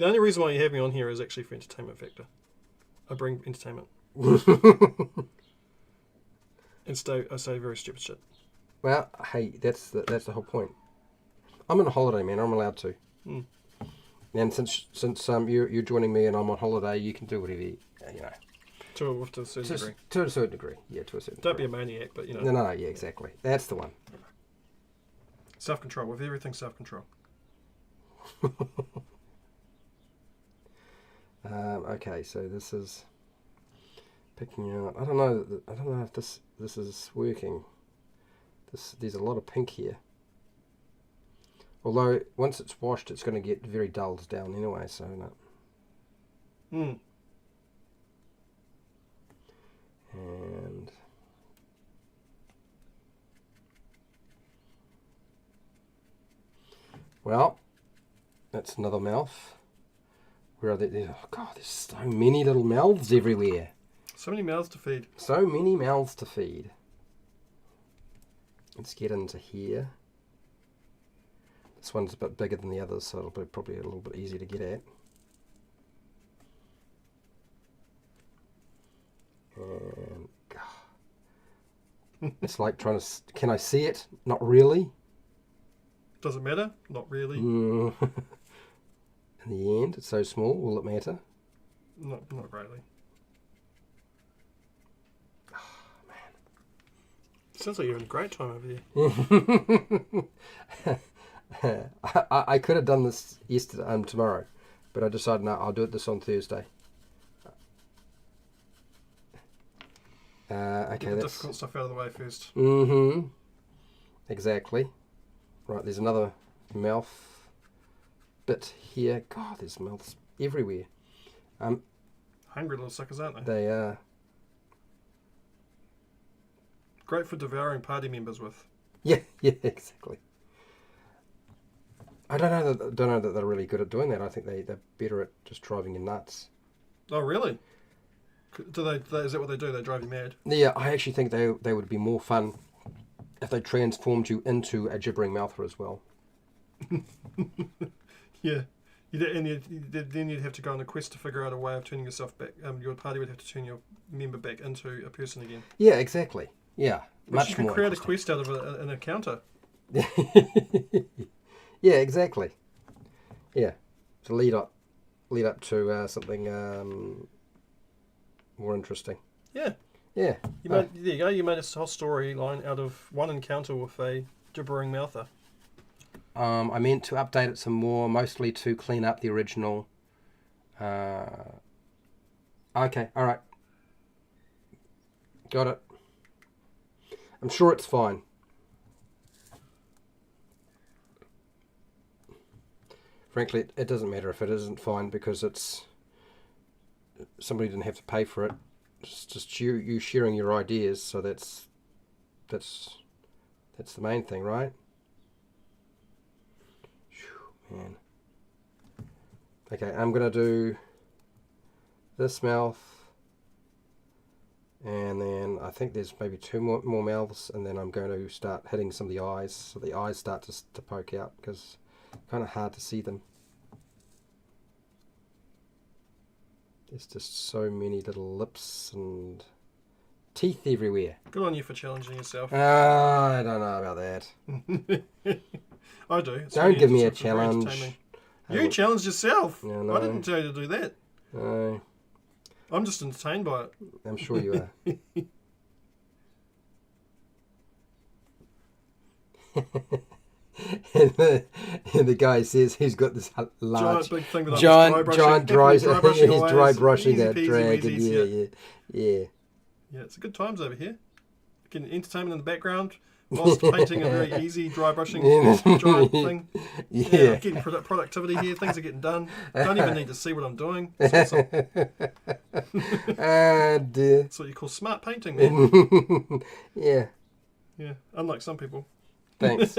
only reason why you have me on here is actually for entertainment factor. I bring entertainment. And I say very stupid shit. Well, hey, that's the whole point. I'm on a holiday, man. I'm allowed to. Mm. And since you're joining me and I'm on holiday, you can do whatever you know. To a certain degree. To a certain degree, yeah, to a certain Don't degree. be a maniac, but you know. No, yeah, exactly. That's the one. Self-control. With everything, self-control. Okay, so this is picking out. I don't know if this is working. There's a lot of pink here. Although once it's washed, it's going to get very dulled down anyway. So no. Hmm. And well, that's another mouth. Where are they? Oh God, there's so many little mouths everywhere. So many mouths to feed. So many mouths to feed. Let's get into here. This one's a bit bigger than the others, so it'll be probably a little bit easier to get at. And God, it's like trying to. Can I see it? Not really. Does it matter? Not really. In the end, it's so small. Will it matter? Not greatly. Sounds like you're having a great time over there. I could have done this yesterday, tomorrow, but I decided no, I'll do it this on Thursday. Okay, Get the that's difficult stuff out of the way first. Exactly. Right, there's another mouth bit here. God, there's mouths everywhere. Hungry little suckers, aren't they? They are. Great for devouring party members with. Yeah, exactly. I don't know that they're really good at doing that. I think they're better at just driving you nuts. Oh, really? Is that what they do? They drive you mad? Yeah, I actually think they would be more fun if they transformed you into a gibbering mouther as well. Yeah. Then you'd have to go on a quest to figure out a way of turning yourself back. Your party would have to turn your member back into a person again. Yeah, exactly. Yeah, Which you could create a quest out of an encounter. Yeah, exactly. Yeah. to lead up to something more interesting. Yeah. Yeah. There you go. You made a whole storyline out of one encounter with a gibbering mouther. I meant to update it some more, mostly to clean up the original. Okay, all right. Got it. I'm sure it's fine. Frankly, it doesn't matter if it isn't fine because it's somebody didn't have to pay for it. It's just you sharing your ideas, so that's the main thing, right? Whew, man. Okay, I'm gonna do this mouth, and then I think there's maybe two more mouths, and then I'm going to start hitting some of the eyes, so the eyes start to poke out because it's kind of hard to see them. There's just so many little lips and teeth everywhere. Good on you for challenging yourself. I don't know about that. I do. It's Don't give me a challenge. You challenged yourself. Yeah, no. I didn't tell you to do that. No, I'm just entertained by it. I'm sure you are. and the guy says he's got this large, giant big thing that giant dry brushing. He's dry brushing that easy dragon. peasy, Yeah. Yeah, it's good times over here. Getting entertainment in the background whilst painting a very easy dry brushing giant thing. Yeah. Getting productivity here. Things are getting done. Don't even need to see what I'm doing. It's awesome. Dear. That's what you call smart painting, man. Yeah. Yeah, unlike some people. Thanks.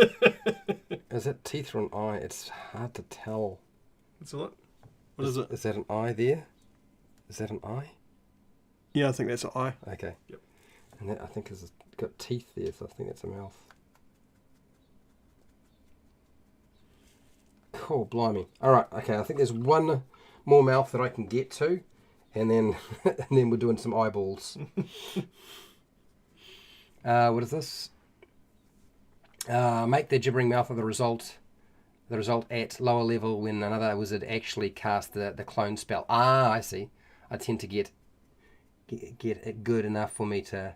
Is it teeth or an eye? It's hard to tell. It's a lot. What is it? Is that an eye there? Is that an eye? Yeah, I think that's an eye. Okay. Yep. And that I think has got teeth there, so I think that's a mouth. Cool, blimey. All right. Okay, I think there's one more mouth that I can get to, and then we're doing some eyeballs. What is this? Make the gibbering mouth of the result at lower level when another wizard actually cast the clone spell. Ah, I see. I tend to get it good enough for me to,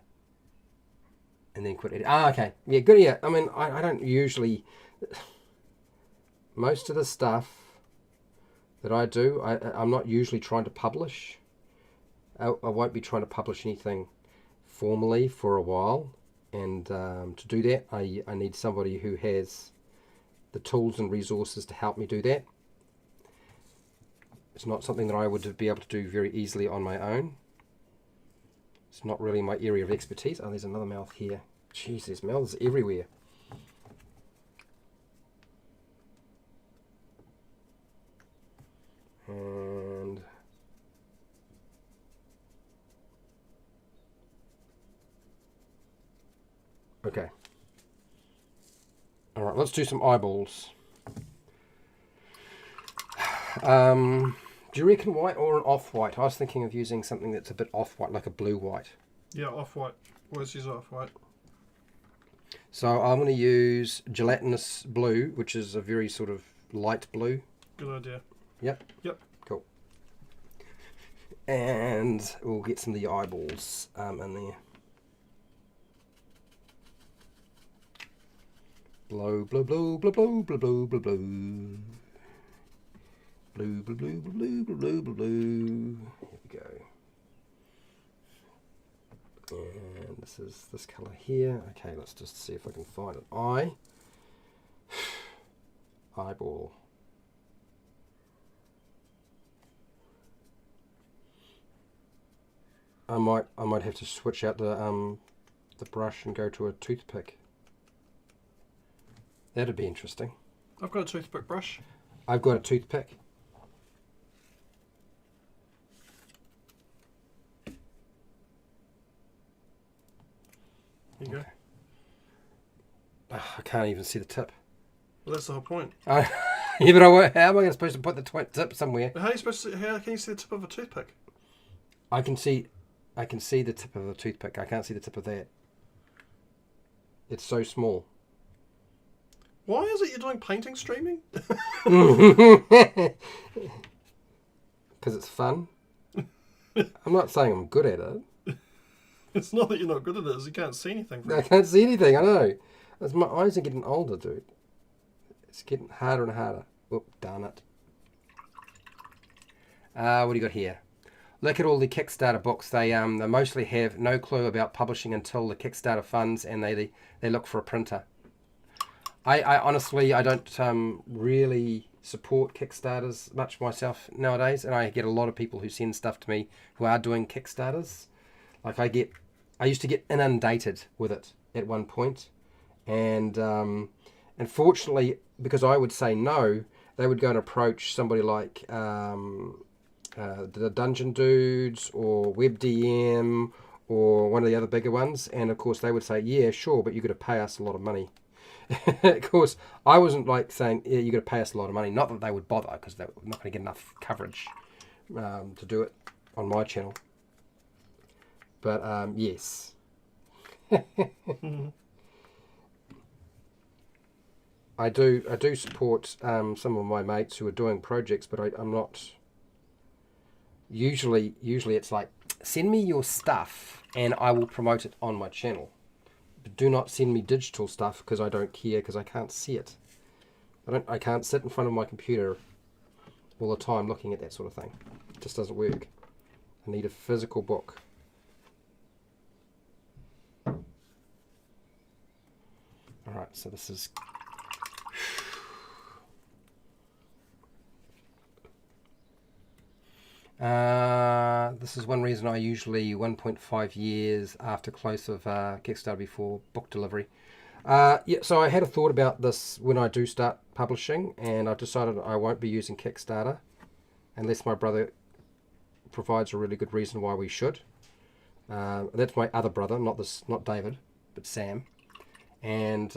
and then quit it. Ah, okay. Yeah, good. Yeah. I mean, I don't usually. Most of the stuff that I do, I'm not usually trying to publish. I won't be trying to publish anything formally for a while. And to do that, I need somebody who has the tools and resources to help me do that. It's not something that I would be able to do very easily on my own. It's not really my area of expertise. Oh, there's another mouth here. Jeez, there's mouths everywhere. And okay. All right, let's do some eyeballs. Do you reckon white or an off-white? I was thinking of using something that's a bit off-white, like a blue-white. Yeah, off-white. Always use off-white. So I'm going to use Gelatinous blue, which is a very sort of light blue. Good idea. Yep. Yep. Cool. And we'll get some of the eyeballs in there. Blow, blow, blow, blow, blow, blow, blow, blow, blow. Blue, blue, blue, blue, blue, blue, blue, blue. Here we go. And this is this colour here. Okay, let's just see if I can find an eye. Eyeball. I might have to switch out the brush and go to a toothpick. That'd be interesting. I've got a toothpick brush. I've got a toothpick. There you go. Oh, I can't even see the tip. Well, that's the whole point. Yeah, but how am I supposed to put the tip somewhere? How are you supposed to? How can you see the tip of a toothpick? I can see the tip of a toothpick. I can't see the tip of that. It's so small. Why is it you're doing painting streaming? Because it's fun. I'm not saying I'm good at it. It's not that you're not good at it, it's you can't see anything from I it. can't see anything, I know. As my eyes are getting older, dude. It's getting harder and harder. Oh, darn it. What do you got here? Look at all the Kickstarter books. They mostly have no clue about publishing until the Kickstarter funds, and they look for a printer. I honestly, I don't really support Kickstarters much myself nowadays, and I get a lot of people who send stuff to me who are doing Kickstarters. Like I used to get inundated with it at one point, and unfortunately, because I would say no, they would go and approach somebody like the Dungeon Dudes or WebDM or one of the other bigger ones, and of course they would say, yeah, sure, but you've got to pay us a lot of money. Of course, I wasn't like saying, yeah, you've got to pay us a lot of money. Not that they would bother, because they're not going to get enough coverage to do it on my channel. But yes. I do support some of my mates who are doing projects, but I'm not. Usually it's like, send me your stuff and I will promote it on my channel. But do not send me digital stuff, because I don't care, because I can't see it. I can't sit in front of my computer all the time looking at that sort of thing. It just doesn't work. I need a physical book. Alright, so this is... this is one reason I usually 1.5 years after close of Kickstarter before book delivery. Yeah, so I had a thought about this when I do start publishing, and I've decided I won't be using Kickstarter unless my brother provides a really good reason why we should. That's my other brother, not David, but Sam. And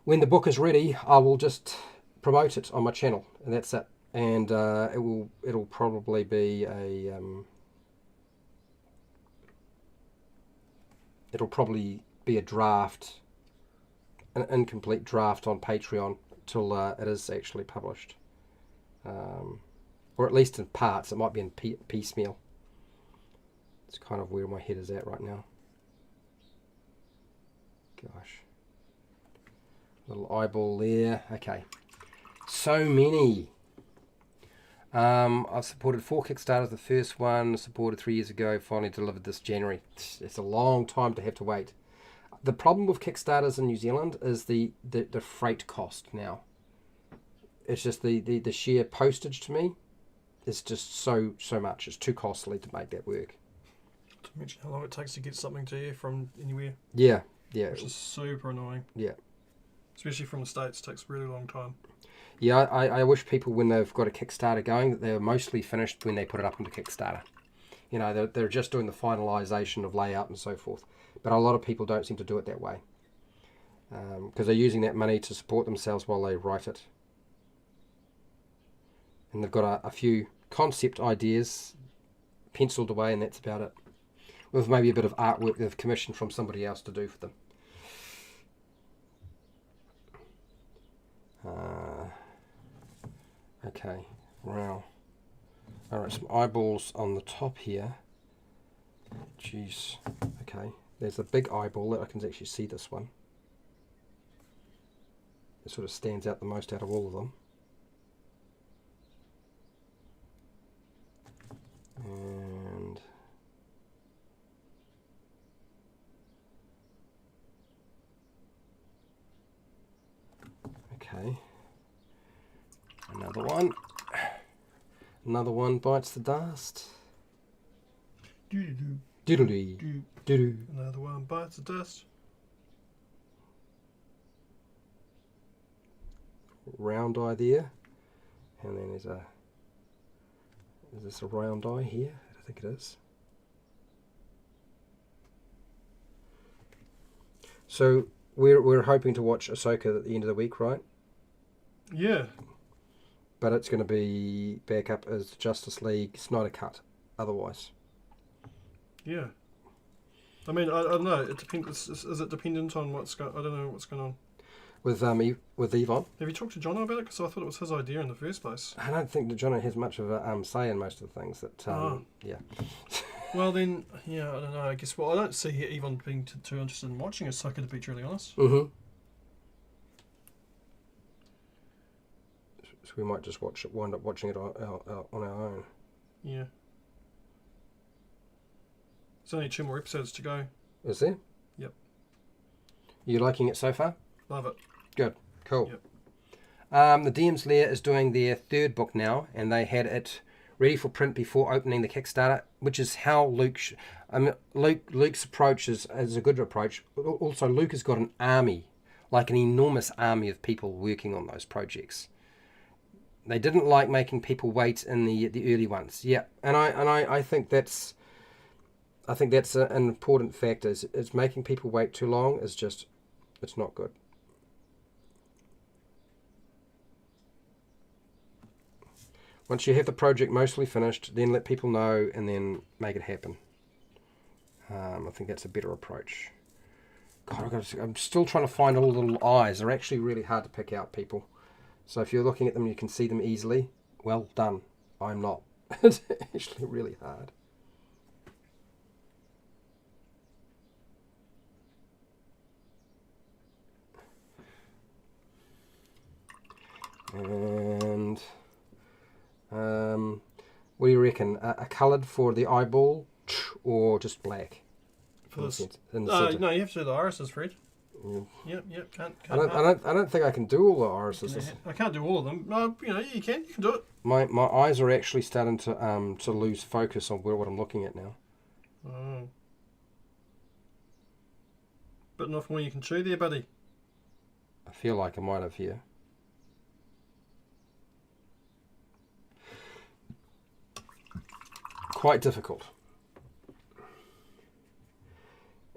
when the book is ready, I will just promote it on my channel, and that's it. And it'll probably be a draft, an incomplete draft on Patreon till it is actually published, or at least in parts. It might be in piecemeal. It's kind of where my head is at right now. Gosh, little eyeball there. Okay, so many. I've supported 4 Kickstarters. The first one supported 3 years ago, finally delivered this January. It's a long time to have to wait. The problem with Kickstarters in New Zealand is the freight cost now. It's just the sheer postage to me. It's just so much. It's too costly to make that work. To mention how long it takes to get something to you from anywhere. Yeah. Which is super annoying. Yeah. Especially from the States, it takes a really long time. Yeah, I wish people, when they've got a Kickstarter going, that they're mostly finished when they put it up into Kickstarter. You know, they're just doing the finalisation of layout and so forth. But a lot of people don't seem to do it that way. Because they're using that money to support themselves while they write it. And they've got a few concept ideas penciled away, and that's about it. With maybe a bit of artwork they've commissioned from somebody else to do for them. Okay, wow. Alright, some eyeballs on the top here. Jeez. Okay, there's a big eyeball that I can actually see this one. It sort of stands out the most out of all of them. And okay. Another one. Another one bites the dust. Doo-doo-doo. Doodly. Doo-doo. Another one bites the dust. Round eye there. And then there's a... Is this a round eye here? I think it is. So we're hoping to watch Ahsoka at the end of the week, right? Yeah. But it's going to be back up as Justice League Snyder Cut otherwise. Yeah. I mean, I don't know. It depends. Is it dependent on what's going? I don't know what's going on. with Yvonne. Have you talked to Jono about it? Because I thought it was his idea in the first place. I don't think that Jono has much of a say in most of the things that. Yeah. Well then, yeah, I don't know. I guess I don't see Yvonne being too interested in watching a sucker, to be truly honest. Mm-hmm. So we might just wind up watching it on our own. Yeah. There's only 2 more episodes to go. Is there? Yep. You liking it so far? Love it. Good. Cool. Yep. The DM's Lair is doing their 3rd book now, and they had it ready for print before opening the Kickstarter, which is how Luke's approach is a good approach. Also, Luke has got an army, like an enormous army of people working on those projects. They didn't like making people wait in the early ones. Yeah, and I think that's an important factor. Is making people wait too long is just, it's not good. Once you have the project mostly finished, then let people know and then make it happen. I think that's a better approach. God, I'm still trying to find all the little eyes. They're actually really hard to pick out, people. So if you're looking at them, you can see them easily. Well done. I'm not. It's actually really hard. And what do you reckon? A coloured for the eyeball or just black? For this, in the centre? no, you have to do the irises, Fred. Yeah. Yep. Can't. I don't think I can do all the irises. I can't do all of them. No, you can do it. My eyes are actually starting to lose focus on what I'm looking at now. Oh. But enough more you can chew there, buddy. I feel like I might have here. Quite difficult.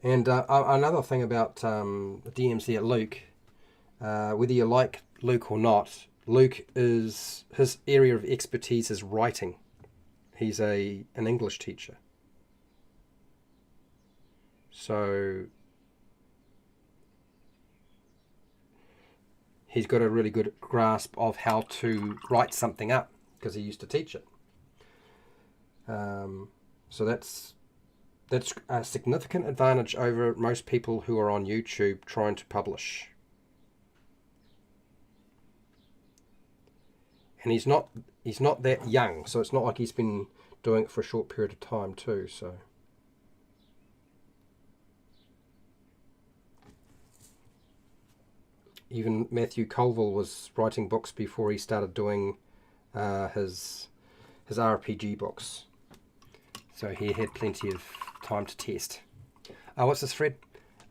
And another thing about the DMC at Luke, whether you like Luke or not, Luke his area of expertise is writing. He's an English teacher. So he's got a really good grasp of how to write something up because he used to teach it. So that's a significant advantage over most people who are on YouTube trying to publish. And he's not that young, so it's not like he's been doing it for a short period of time too. So even Matthew Colville was writing books before he started doing his RPG books. So he had plenty of time to test. What's this, Fred?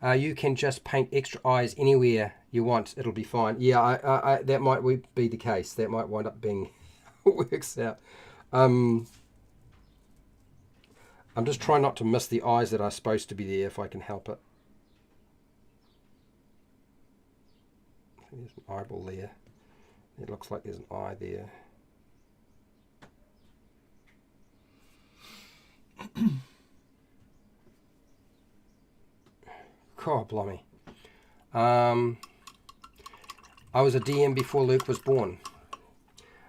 You can just paint extra eyes anywhere you want. It'll be fine. Yeah, I that might be the case. That might wind up being works out. I'm just trying not to miss the eyes that are supposed to be there if I can help it. There's an eyeball there. It looks like there's an eye there. God, blimey. I was a DM before Luke was born.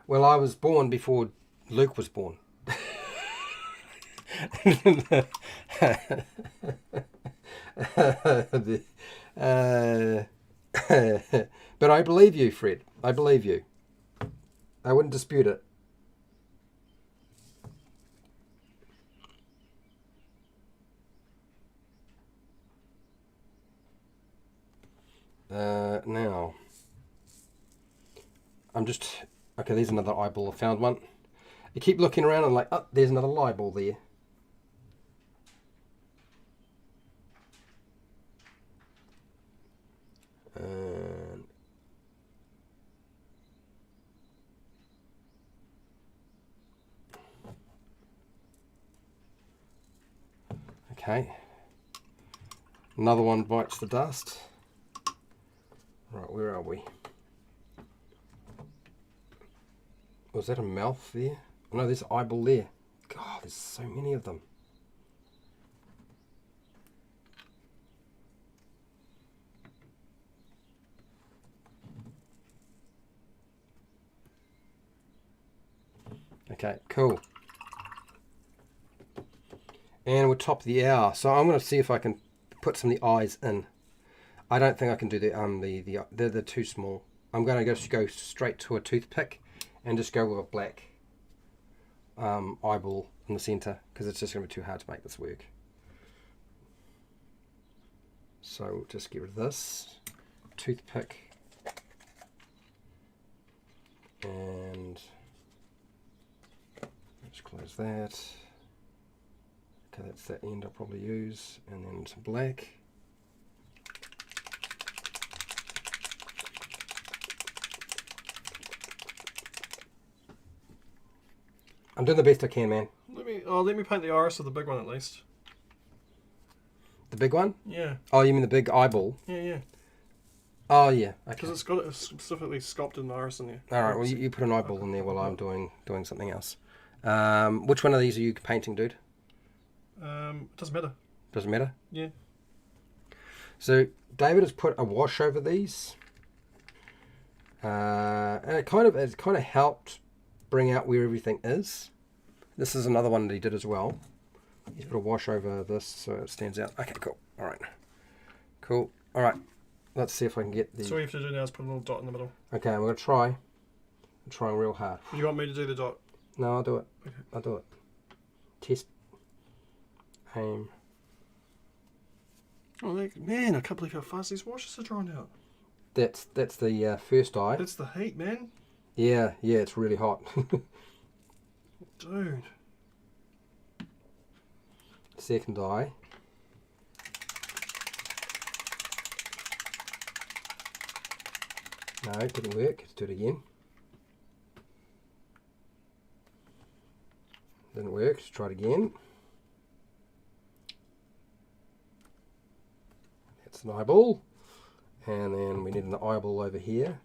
Well, I was born before Luke was born. But I believe you, Fred. I believe you. I wouldn't dispute it. Now, I'm just... Okay, there's another eyeball. I found one. You keep looking around and like, oh, there's another eyeball there. Okay. Another one bites the dust. Right, where are we? Was that a mouth there? Oh, no, there's an eyeball there. God, there's so many of them. Okay, cool. And we'll top the hour. So I'm going to see if I can put some of the eyes in. I don't think I can do they're too small. I'm going to just go straight to a toothpick and just go with a black eyeball in the center, because it's just going to be too hard to make this work. So we'll just get rid of this toothpick and just close that. Okay, that's that end I'll probably use, and then some black. I'm doing the best I can, man. Let me paint the iris of the big one at least. The big one? Yeah. Oh, you mean the big eyeball? Yeah. Oh, yeah. Okay. Because it's got a specifically sculpted iris in there. All right. Well, you put an eyeball in there while I'm doing something else. Which one of these are you painting, dude? It doesn't matter. Doesn't matter. Yeah. So David has put a wash over these, and it kind of helped bring out where everything is. This is another one that he did as well. He's put a wash over this so it stands out. Okay, cool. All right. Cool. All right. Let's see if I can get the... So all you have to do now is put a little dot in the middle. Okay, I'm going to try. I'm trying real hard. Do you want me to do the dot? No, I'll do it. Okay. I'll do it. Test. Aim. Oh, man, I can't believe how fast these washes are drawn out. That's the first eye. That's the heat, man. Yeah, it's really hot. Dude. Second eye. No, it didn't work. Let's do it again. Didn't work. Let's try it again. That's an eyeball. And then we need an eyeball over here.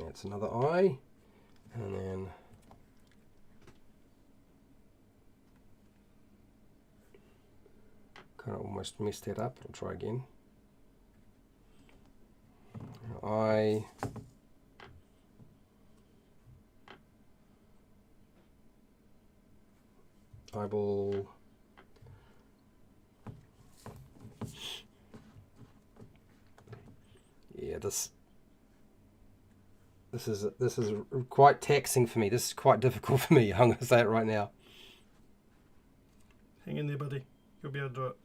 That's another eye. And then kind of almost messed that up. I'll try again. Eye. Eyeball. Yeah, this is quite taxing for me. This is quite difficult for me. I'm going to say it right now. Hang in there, buddy. You'll be able to do it.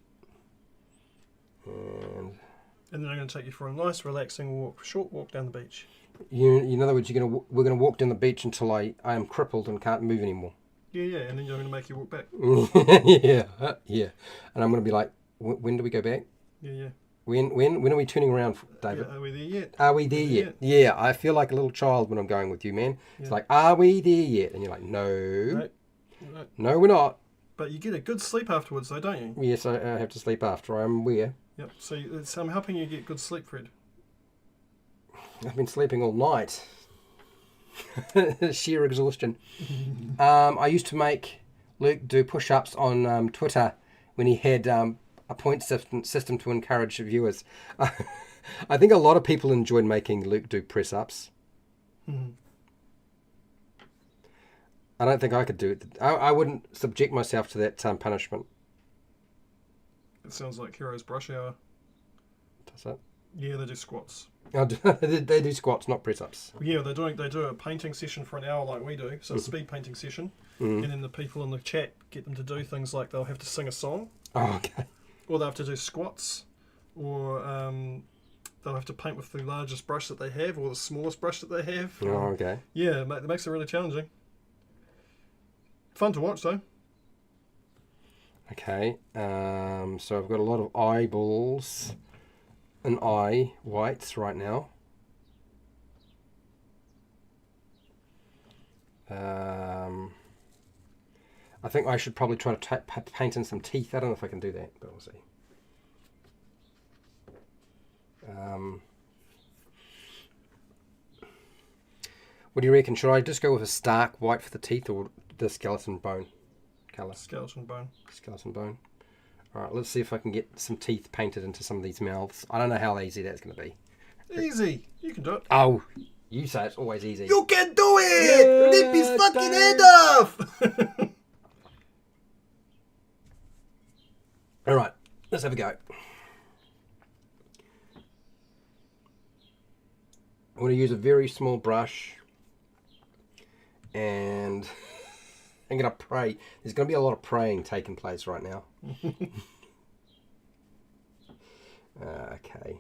And then I'm going to take you for a nice, relaxing walk, short walk down the beach. In other words, we're going to walk down the beach until I am crippled and can't move anymore. Yeah, and then you're going to make you walk back. yeah. And I'm going to be like, when do we go back? Yeah. When are we turning around, David? Yeah, are we there yet? Are we there yet? Yeah, I feel like a little child when I'm going with you, man. Yeah. It's like, are we there yet? And you're like, no, we're not. But you get a good sleep afterwards, though, don't you? Yes, I have to sleep after. I'm aware. Yep. So I'm helping you get good sleep, Fred. I've been sleeping all night. Sheer exhaustion. I used to make Luke do push-ups on Twitter when he had a point system to encourage viewers. I think a lot of people enjoyed making Luke do press-ups. Mm-hmm. I don't think I could do it. I wouldn't subject myself to that punishment. It sounds like Heroes Brush Hour. Does it? Yeah, they do squats. Oh, they do squats, not press-ups. Yeah, they do a painting session for an hour like we do, so a speed painting session, and then the people in the chat get them to do things like they'll have to sing a song. Oh, okay. Or they'll have to do squats, or they'll have to paint with the largest brush that they have, or the smallest brush that they have. Oh, okay. Yeah, it makes it really challenging. Fun to watch, though. Okay, so I've got a lot of eyeballs and eye whites right now. I think I should probably try to paint in some teeth. I don't know if I can do that, but we'll see. What do you reckon? Should I just go with a stark white for the teeth, or the skeleton bone colour? Skeleton bone. Skeleton bone. Alright, let's see if I can get some teeth painted into some of these mouths. I don't know how easy that's going to be. Easy. You can do it. Oh, you say it's always easy. You can do it! Yeah, Rip his fucking head off! All right, let's have a go. I'm going to use a very small brush, and I'm going to pray. There's going to be a lot of praying taking place right now. Okay.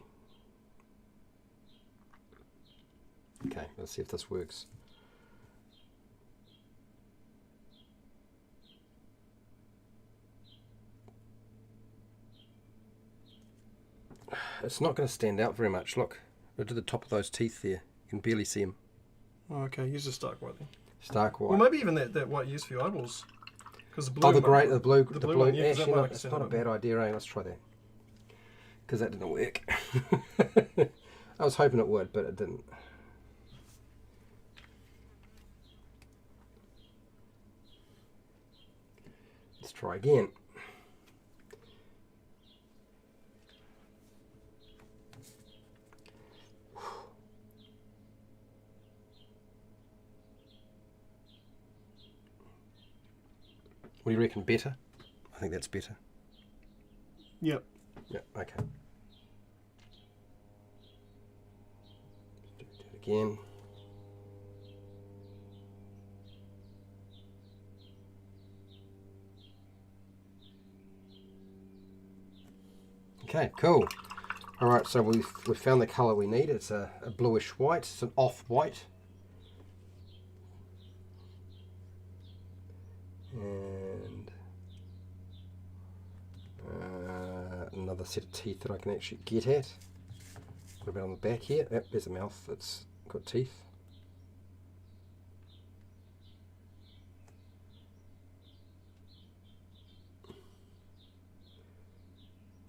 Okay, let's see if this works. It's not going to stand out very much. Look, look at the top of those teeth there. You can barely see them. Oh, okay, use the stark white then. Stark white. Well, maybe even that white used for your eyeballs. Because the blue. Oh, the one- blue. one, yeah, 'cause that Actually, might no, make it's it not a sound bit bad more- idea, eh? Let's try that. Because that didn't work. I was hoping it would, but it didn't. Let's try again. What do you reckon? Better? I think that's better. Yep. Yeah, okay. Do it again. Okay, cool. All right, so we've found the color we need. It's a bluish white. It's an off-white. And another set of teeth that I can actually get at. What about on the back here? Yep, there's a mouth that's got teeth.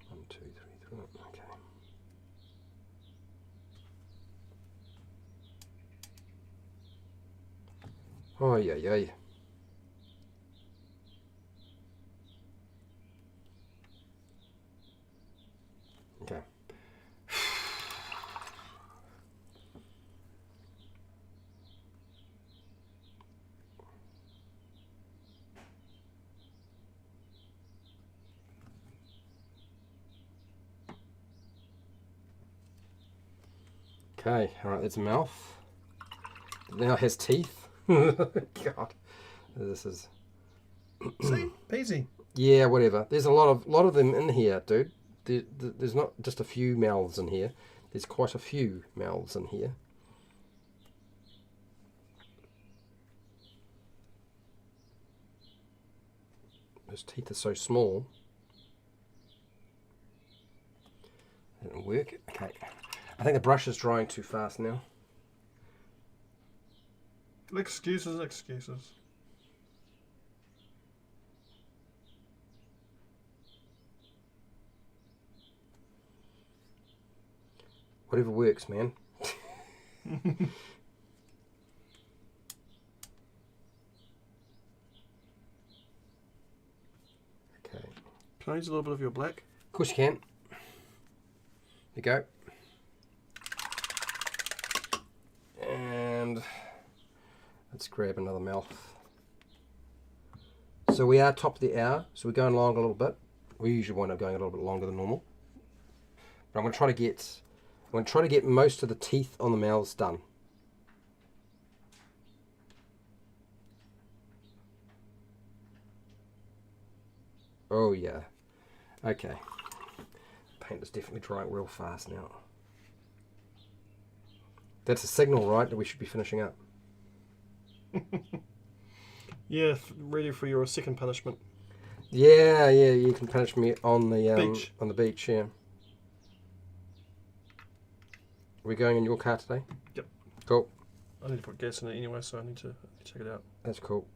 One, two, three, four. Okay. Oh yeah, yeah. Okay. Okay, all right, that's a mouth. It now has teeth. God, this is. See? Peasy. Yeah, whatever. There's a lot of them in here, dude. There's not just a few mouths in here. There's quite a few mouths in here. Those teeth are so small. That didn't work. Okay. I think the brush is drying too fast now. Excuses, excuses. Whatever works, man. Okay. Can I use a little bit of your black? Of course you can. There you go. And let's grab another mouth. So we are top of the hour, so we're going along a little bit. We usually wind up going a little bit longer than normal. But I'm going to try to get most of the teeth on the mouths done. Oh yeah. Okay. Paint is definitely drying real fast now. That's a signal, right, that we should be finishing up. Yeah, ready for your second punishment. Yeah, you can punish me on the Beach. On the beach, yeah. Are we going in your car today? Yep. Cool. I need to put gas in it anyway, so I need to check it out. That's cool.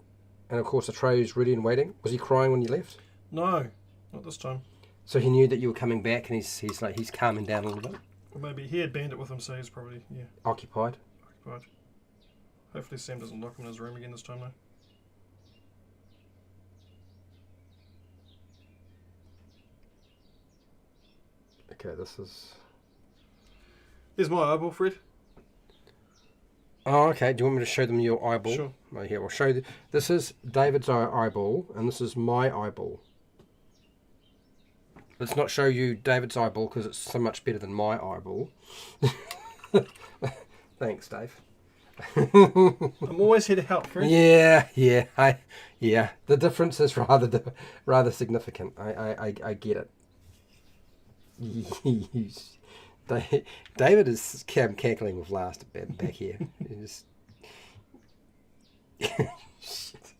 And of course, the tray's ready and waiting. Was he crying when you left? No, not this time. So he knew that you were coming back, and he's calming down a little bit. Or maybe he had Bandit with him, so he's probably Occupied. occupied. Hopefully Sam doesn't lock him in his room again this time though. Okay, this is. There's my eyeball, Fred. Oh, okay. Do you want me to show them your eyeball? Sure. Oh, here, I'll show you. This is David's eyeball, and this is my eyeball. Let's not show you David's eyeball because it's so much better than my eyeball. Thanks, Dave. I'm always here to help, Fred. Yeah. The difference is rather significant. I get it. David is cackling with laughter back here. Shit.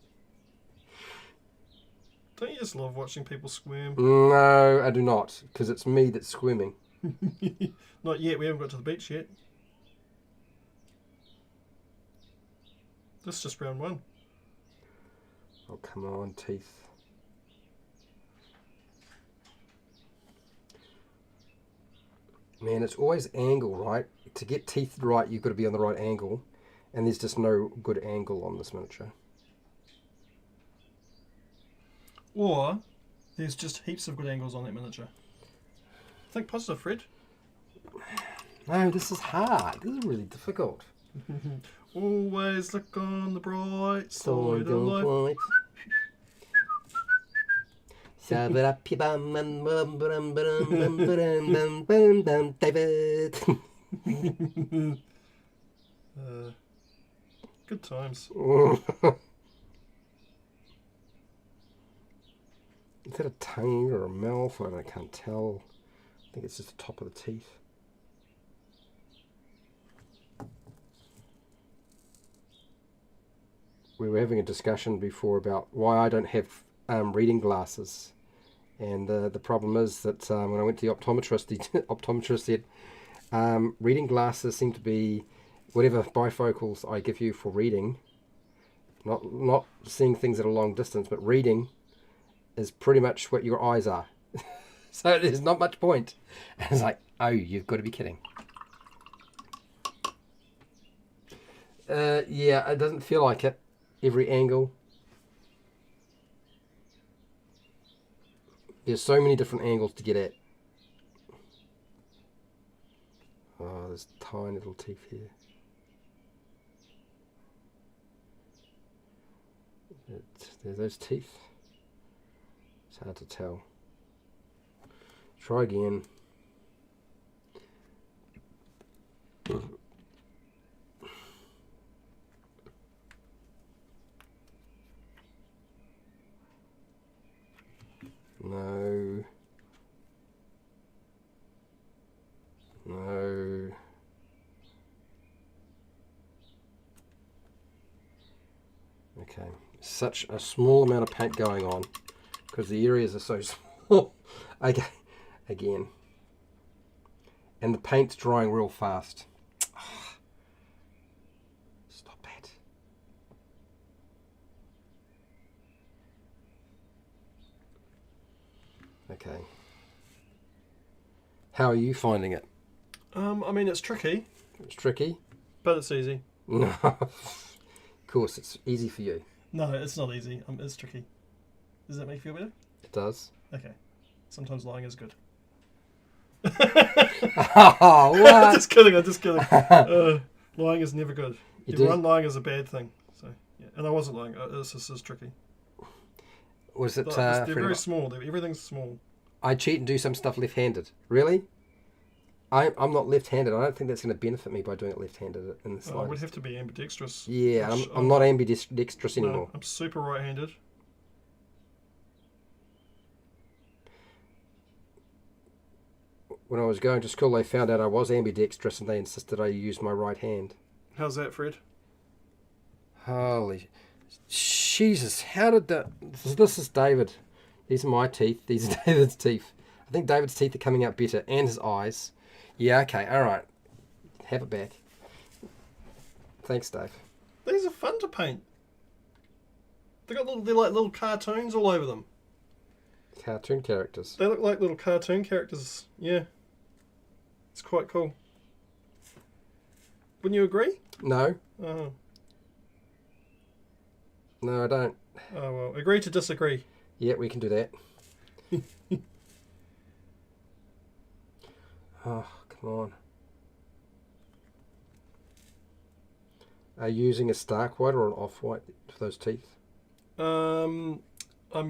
Don't you just love watching people squirm? No, I do not, because it's me that's swimming. Not yet. We haven't got to the beach yet. This is just round 1. Oh, come on, teeth. Man, it's always angle, right? To get teeth right, you've got to be on the right angle. And there's just no good angle on this miniature. Or there's just heaps of good angles on that miniature. Think positive, Fred. No, this is hard. This is really difficult. Always look on the bright side of life. Shove it up your bum and bum bum bum bum bum bum David. Good times. Is that a tongue or a mouth? I can't tell. I think it's just the top of the teeth. We were having a discussion before about why I don't have reading glasses. And the problem is that when I went to the optometrist, the optometrist said reading glasses seem to be whatever bifocals I give you for reading, not seeing things at a long distance, but reading is pretty much what your eyes are. So there's not much point. And it's like, oh, you've got to be kidding. Yeah, it doesn't feel like it. Every angle. There's so many different angles to get at. Oh, there's tiny little teeth here. There's those teeth. It's hard to tell. Try again. No. No. Okay. Such a small amount of paint going on because the areas are so small. Okay. Again. And the paint's drying real fast. Stop that. Okay. How are you finding it? I mean, it's tricky, It's tricky. but it's easy. No. Of course, it's easy for you. No, it's not easy. It's tricky. Does that make you feel better? It does. Okay. Sometimes lying is good. Oh, what? Just kidding. I'm just kidding. Lying is never good. Everyone lying is a bad thing. So, yeah. And I wasn't lying. This is tricky. Was it? They're very small. Everything's small. I cheat and do some stuff left-handed. Really? I'm not left-handed. I don't think that's going to benefit me by doing it left-handed in the I would have to be ambidextrous. Yeah, I'm not ambidextrous anymore. No, I'm super right-handed. When I was going to school, they found out I was ambidextrous and they insisted I use my right hand. How's that, Fred? Holy Jesus, how did that... This is David. These are my teeth. These are David's teeth. I think David's teeth are coming out better, and his eyes. Yeah, okay, alright. Have it back. Thanks, Dave. These are fun to paint. They're like little cartoons all over them. Cartoon characters. They look like little cartoon characters. Yeah. It's quite cool. Wouldn't you agree? No. Oh. No, I don't. Oh, well. Agree to disagree. Yeah, we can do that. Oh, come on. Are you using a stark white or an off-white for those teeth? I'm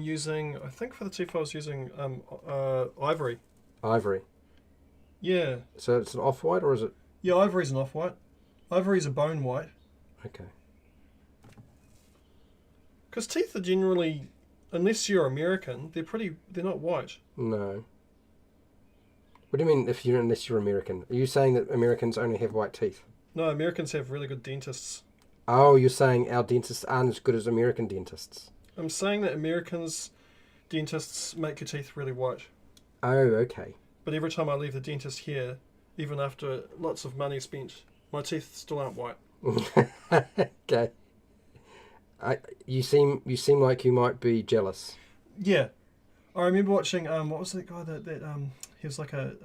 using, I think for the teeth I was using ivory. Ivory. Yeah. So it's an off-white or is it? Yeah, ivory's an off-white. Ivory's a bone white. Okay. Because teeth are generally, unless you're American, they're not white. No. What do you mean unless you're American? Are you saying that Americans only have white teeth? No, Americans have really good dentists. Oh, you're saying our dentists aren't as good as American dentists? I'm saying that Americans' dentists make your teeth really white. Oh, okay. But every time I leave the dentist here, even after lots of money spent, my teeth still aren't white. Okay. You seem like you might be jealous. Yeah. I remember watching, what was that guy that he was like a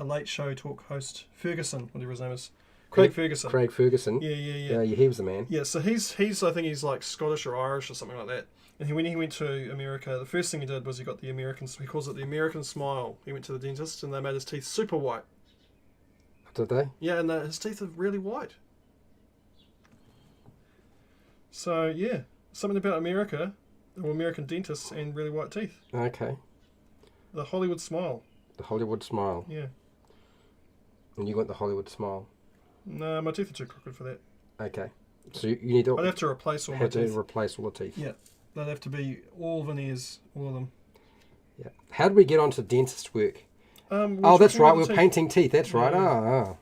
late show talk host, Ferguson, whatever his name is. Craig Ferguson. Craig Ferguson. Yeah. He was the man. Yeah, so he's I think he's like Scottish or Irish or something like that. And when he went to America, the first thing he did was he got the American, he calls it the American smile. He went to the dentist and they made his teeth super white. Did they? Yeah, and his teeth are really white. So, yeah, something about America, or American dentists and really white teeth. Okay. The Hollywood smile. The Hollywood smile. Yeah. And you want the Hollywood smile? No, my teeth are too crooked for that. Okay. So you need to... I'd have to replace all my teeth. Replace all the teeth. Yeah. They'd have to be all veneers, all of them. Yeah. How did we get onto dentist work? Oh, that's right. We were painting teeth. That's right. Oh.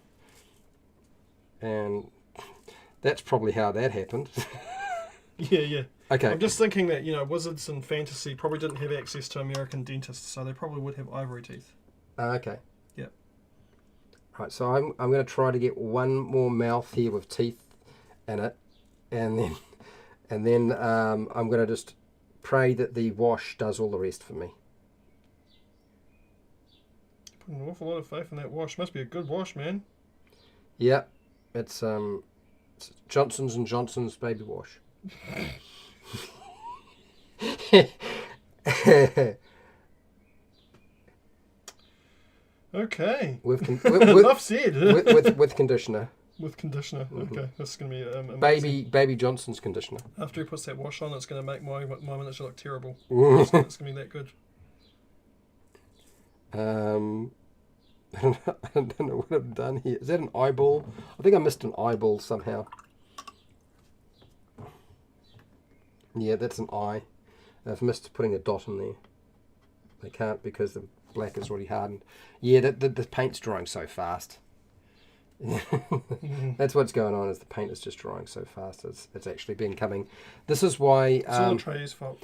And that's probably how that happened. Yeah. Okay. I'm just thinking that, wizards and fantasy probably didn't have access to American dentists, so they probably would have ivory teeth. Okay. Yeah. Right, so I'm going to try to get one more mouth here with teeth in it, and then I'm going to just pray that the wash does all the rest for me. Put an awful lot of faith in that wash. Must be a good wash, man. Yeah, it's Johnson's & Johnson's baby wash. Okay. Enough said. with conditioner. With conditioner. Mm-hmm. Okay, this is going to be baby Johnson's conditioner. After he puts that wash on, it's going to make my miniature look terrible. It's going to be that good. I don't know what I've done here. Is that an eyeball? I think I missed an eyeball somehow. Yeah, that's an eye. I've missed putting a dot in there. I can't because the black is already hardened. Yeah, the paint's drying so fast. That's what's going on, is the paint is just drying so fast. It's actually been coming. This is why... It's all Trey's fault.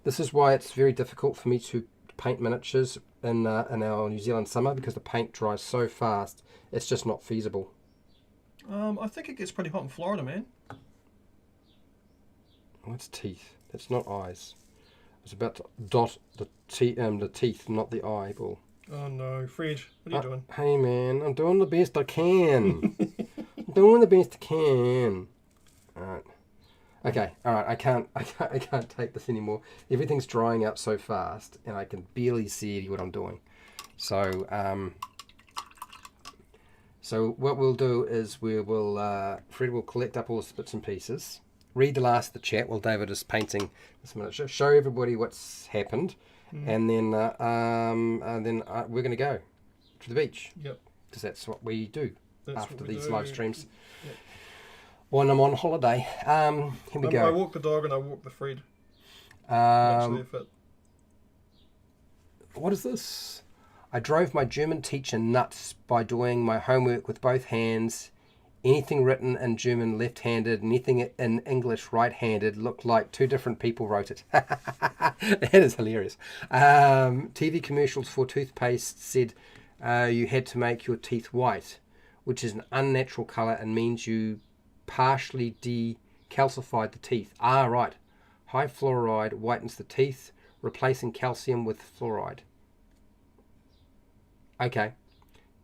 This is why it's very difficult for me to paint miniatures in our New Zealand summer, because the paint dries so fast. It's just not feasible. I think it gets pretty hot in Florida, man. What's teeth? That's not eyes. I was about to dot the teeth, not the eyeball. Oh no, Fred, what are you doing? Hey man, I'm doing the best I can. I'm doing the best I can. Alright. Okay, alright, I can't take this anymore. Everything's drying out so fast and I can barely see what I'm doing. So what we'll do is Fred will collect up all the bits and pieces, read the last of the chat while David is painting this miniature, show everybody what's happened, and then we're going to go to the beach. Yep. Because that's what we do after these do. live streams. Yep. When I'm on holiday. Here we go. I walk the dog and I walk the Fred. Much of the effort. What is this? I drove my German teacher nuts by doing my homework with both hands. Anything written in German left-handed, anything in English right-handed, looked like two different people wrote it. That is hilarious. TV commercials for toothpaste said you had to make your teeth white, which is an unnatural colour and means you partially decalcified the teeth. Ah, right. High fluoride whitens the teeth, replacing calcium with fluoride. Okay.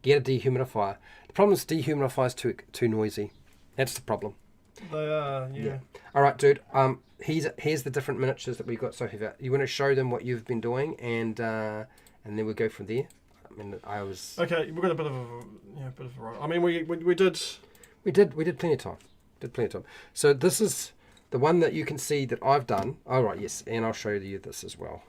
Get a dehumidifier. The problem is dehumidifiers too noisy. That's the problem. They are, yeah. All right, dude. Here's the different miniatures that we've got so far. You want to show them what you've been doing, and then we'll go from there. I mean, Okay. We've got a bit of a I mean, we did plenty of time. Did plenty of time. So this is the one that you can see that I've done. Oh, right, yes. And I'll show you this as well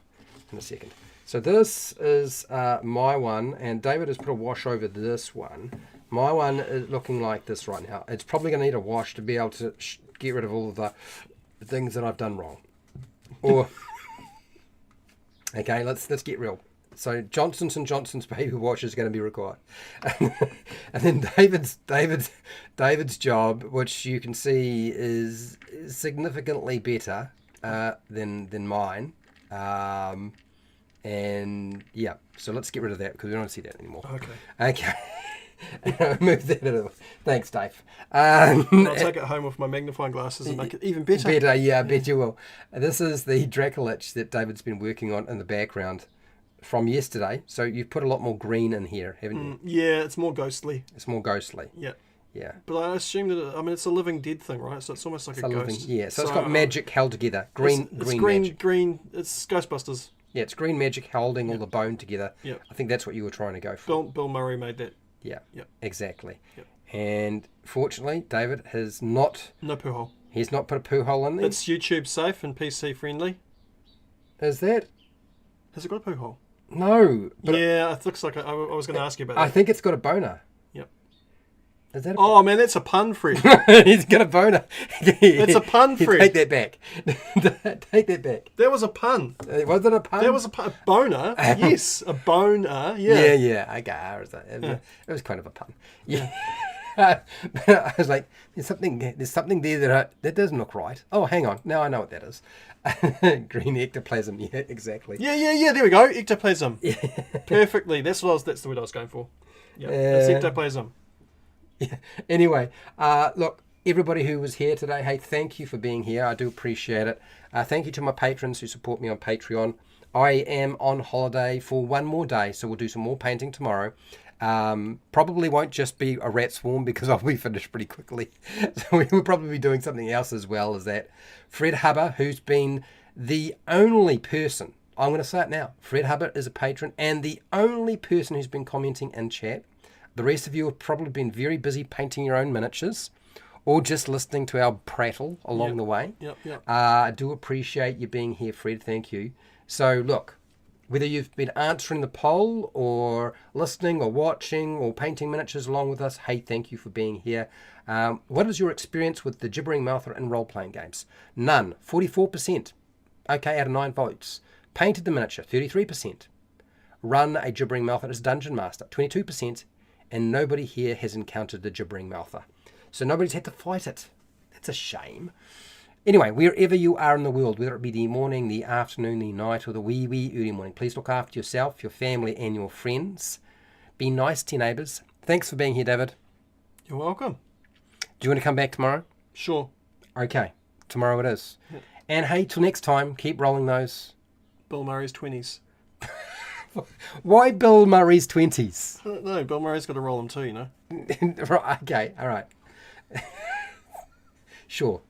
in a second. So this is my one, and David has put a wash over this one. My one is looking like this right now. It's probably going to need a wash to be able to get rid of all of the things that I've done wrong. Or okay, let's get real. So Johnson's & Johnson's baby wash is going to be required, and then David's job, which you can see is significantly better than mine, and yeah. So let's get rid of that because we don't want to see that anymore. Okay. Move that out of the way. Thanks, Dave. I'll take it home with my magnifying glasses and make it even better. Better, yeah, I bet you will. This is the Dracolich that David's been working on in the background from yesterday. So you've put a lot more green in here, haven't you? Yeah, it's more ghostly. It's more ghostly. Yeah. Yeah. But I assume that, it's a living dead thing, right? So it's almost like a ghost. Yeah, so it's got magic held together. Green magic. It's Ghostbusters. Yeah, it's green magic holding all the bone together. Yeah. I think that's what you were trying to go for. Bill Murray made that. Yeah. Yep. Exactly. Yep. And fortunately, David has not... No poo hole. He's not put a poo hole in there. It's YouTube safe and PC friendly. Is that? Has it got a poo hole? No. But it looks like I was going to ask you about that. I think it's got a boner. Yep. Is that? Oh man, that's a pun, Fred. He's got a boner. It's a pun, Fred. Take that back. Take that back. That was a pun. Was it a pun? That was a pun. A boner. Yes, a boner. Yeah. Yeah. Okay. It was kind of a pun. Yeah. I was like, there's something there that doesn't look right. Oh, hang on. Now I know what that is. Green ectoplasm. Yeah, exactly. Yeah. There we go. Ectoplasm. Perfectly. That's the word I was going for. Yeah. It's ectoplasm. Yeah. Anyway, look, everybody who was here today, hey, thank you for being here. I do appreciate it. Thank you to my patrons who support me on Patreon. I am on holiday for one more day, so we'll do some more painting tomorrow. Probably won't just be a rat swarm because I'll be finished pretty quickly. So we will probably be doing something else as well as that. Fred Hubbard, who's been the only person, I'm going to say it now, Fred Hubbard is a patron and the only person who's been commenting in chat. The rest of you have probably been very busy painting your own miniatures or just listening to our prattle along the way. Yep. I do appreciate you being here, Fred. Thank you. So, look, whether you've been answering the poll or listening or watching or painting miniatures along with us, hey, thank you for being here. What is your experience with the Gibbering Mouther in role-playing games? None. 44%. Okay, out of 9 votes. Painted the miniature. 33%. Run a Gibbering Mouther as Dungeon Master. 22%. And nobody here has encountered the Gibbering Mouther. So nobody's had to fight it. That's a shame. Anyway, wherever you are in the world, whether it be the morning, the afternoon, the night, or the wee early morning, please look after yourself, your family, and your friends. Be nice to your neighbours. Thanks for being here, David. You're welcome. Do you want to come back tomorrow? Sure. Okay, tomorrow it is. Yep. And hey, till next time, keep rolling those. Bill Murray's 20s. Why Bill Murray's 20s? I don't know. Bill Murray's got to roll them too, you know. Right, okay, all right. Sure.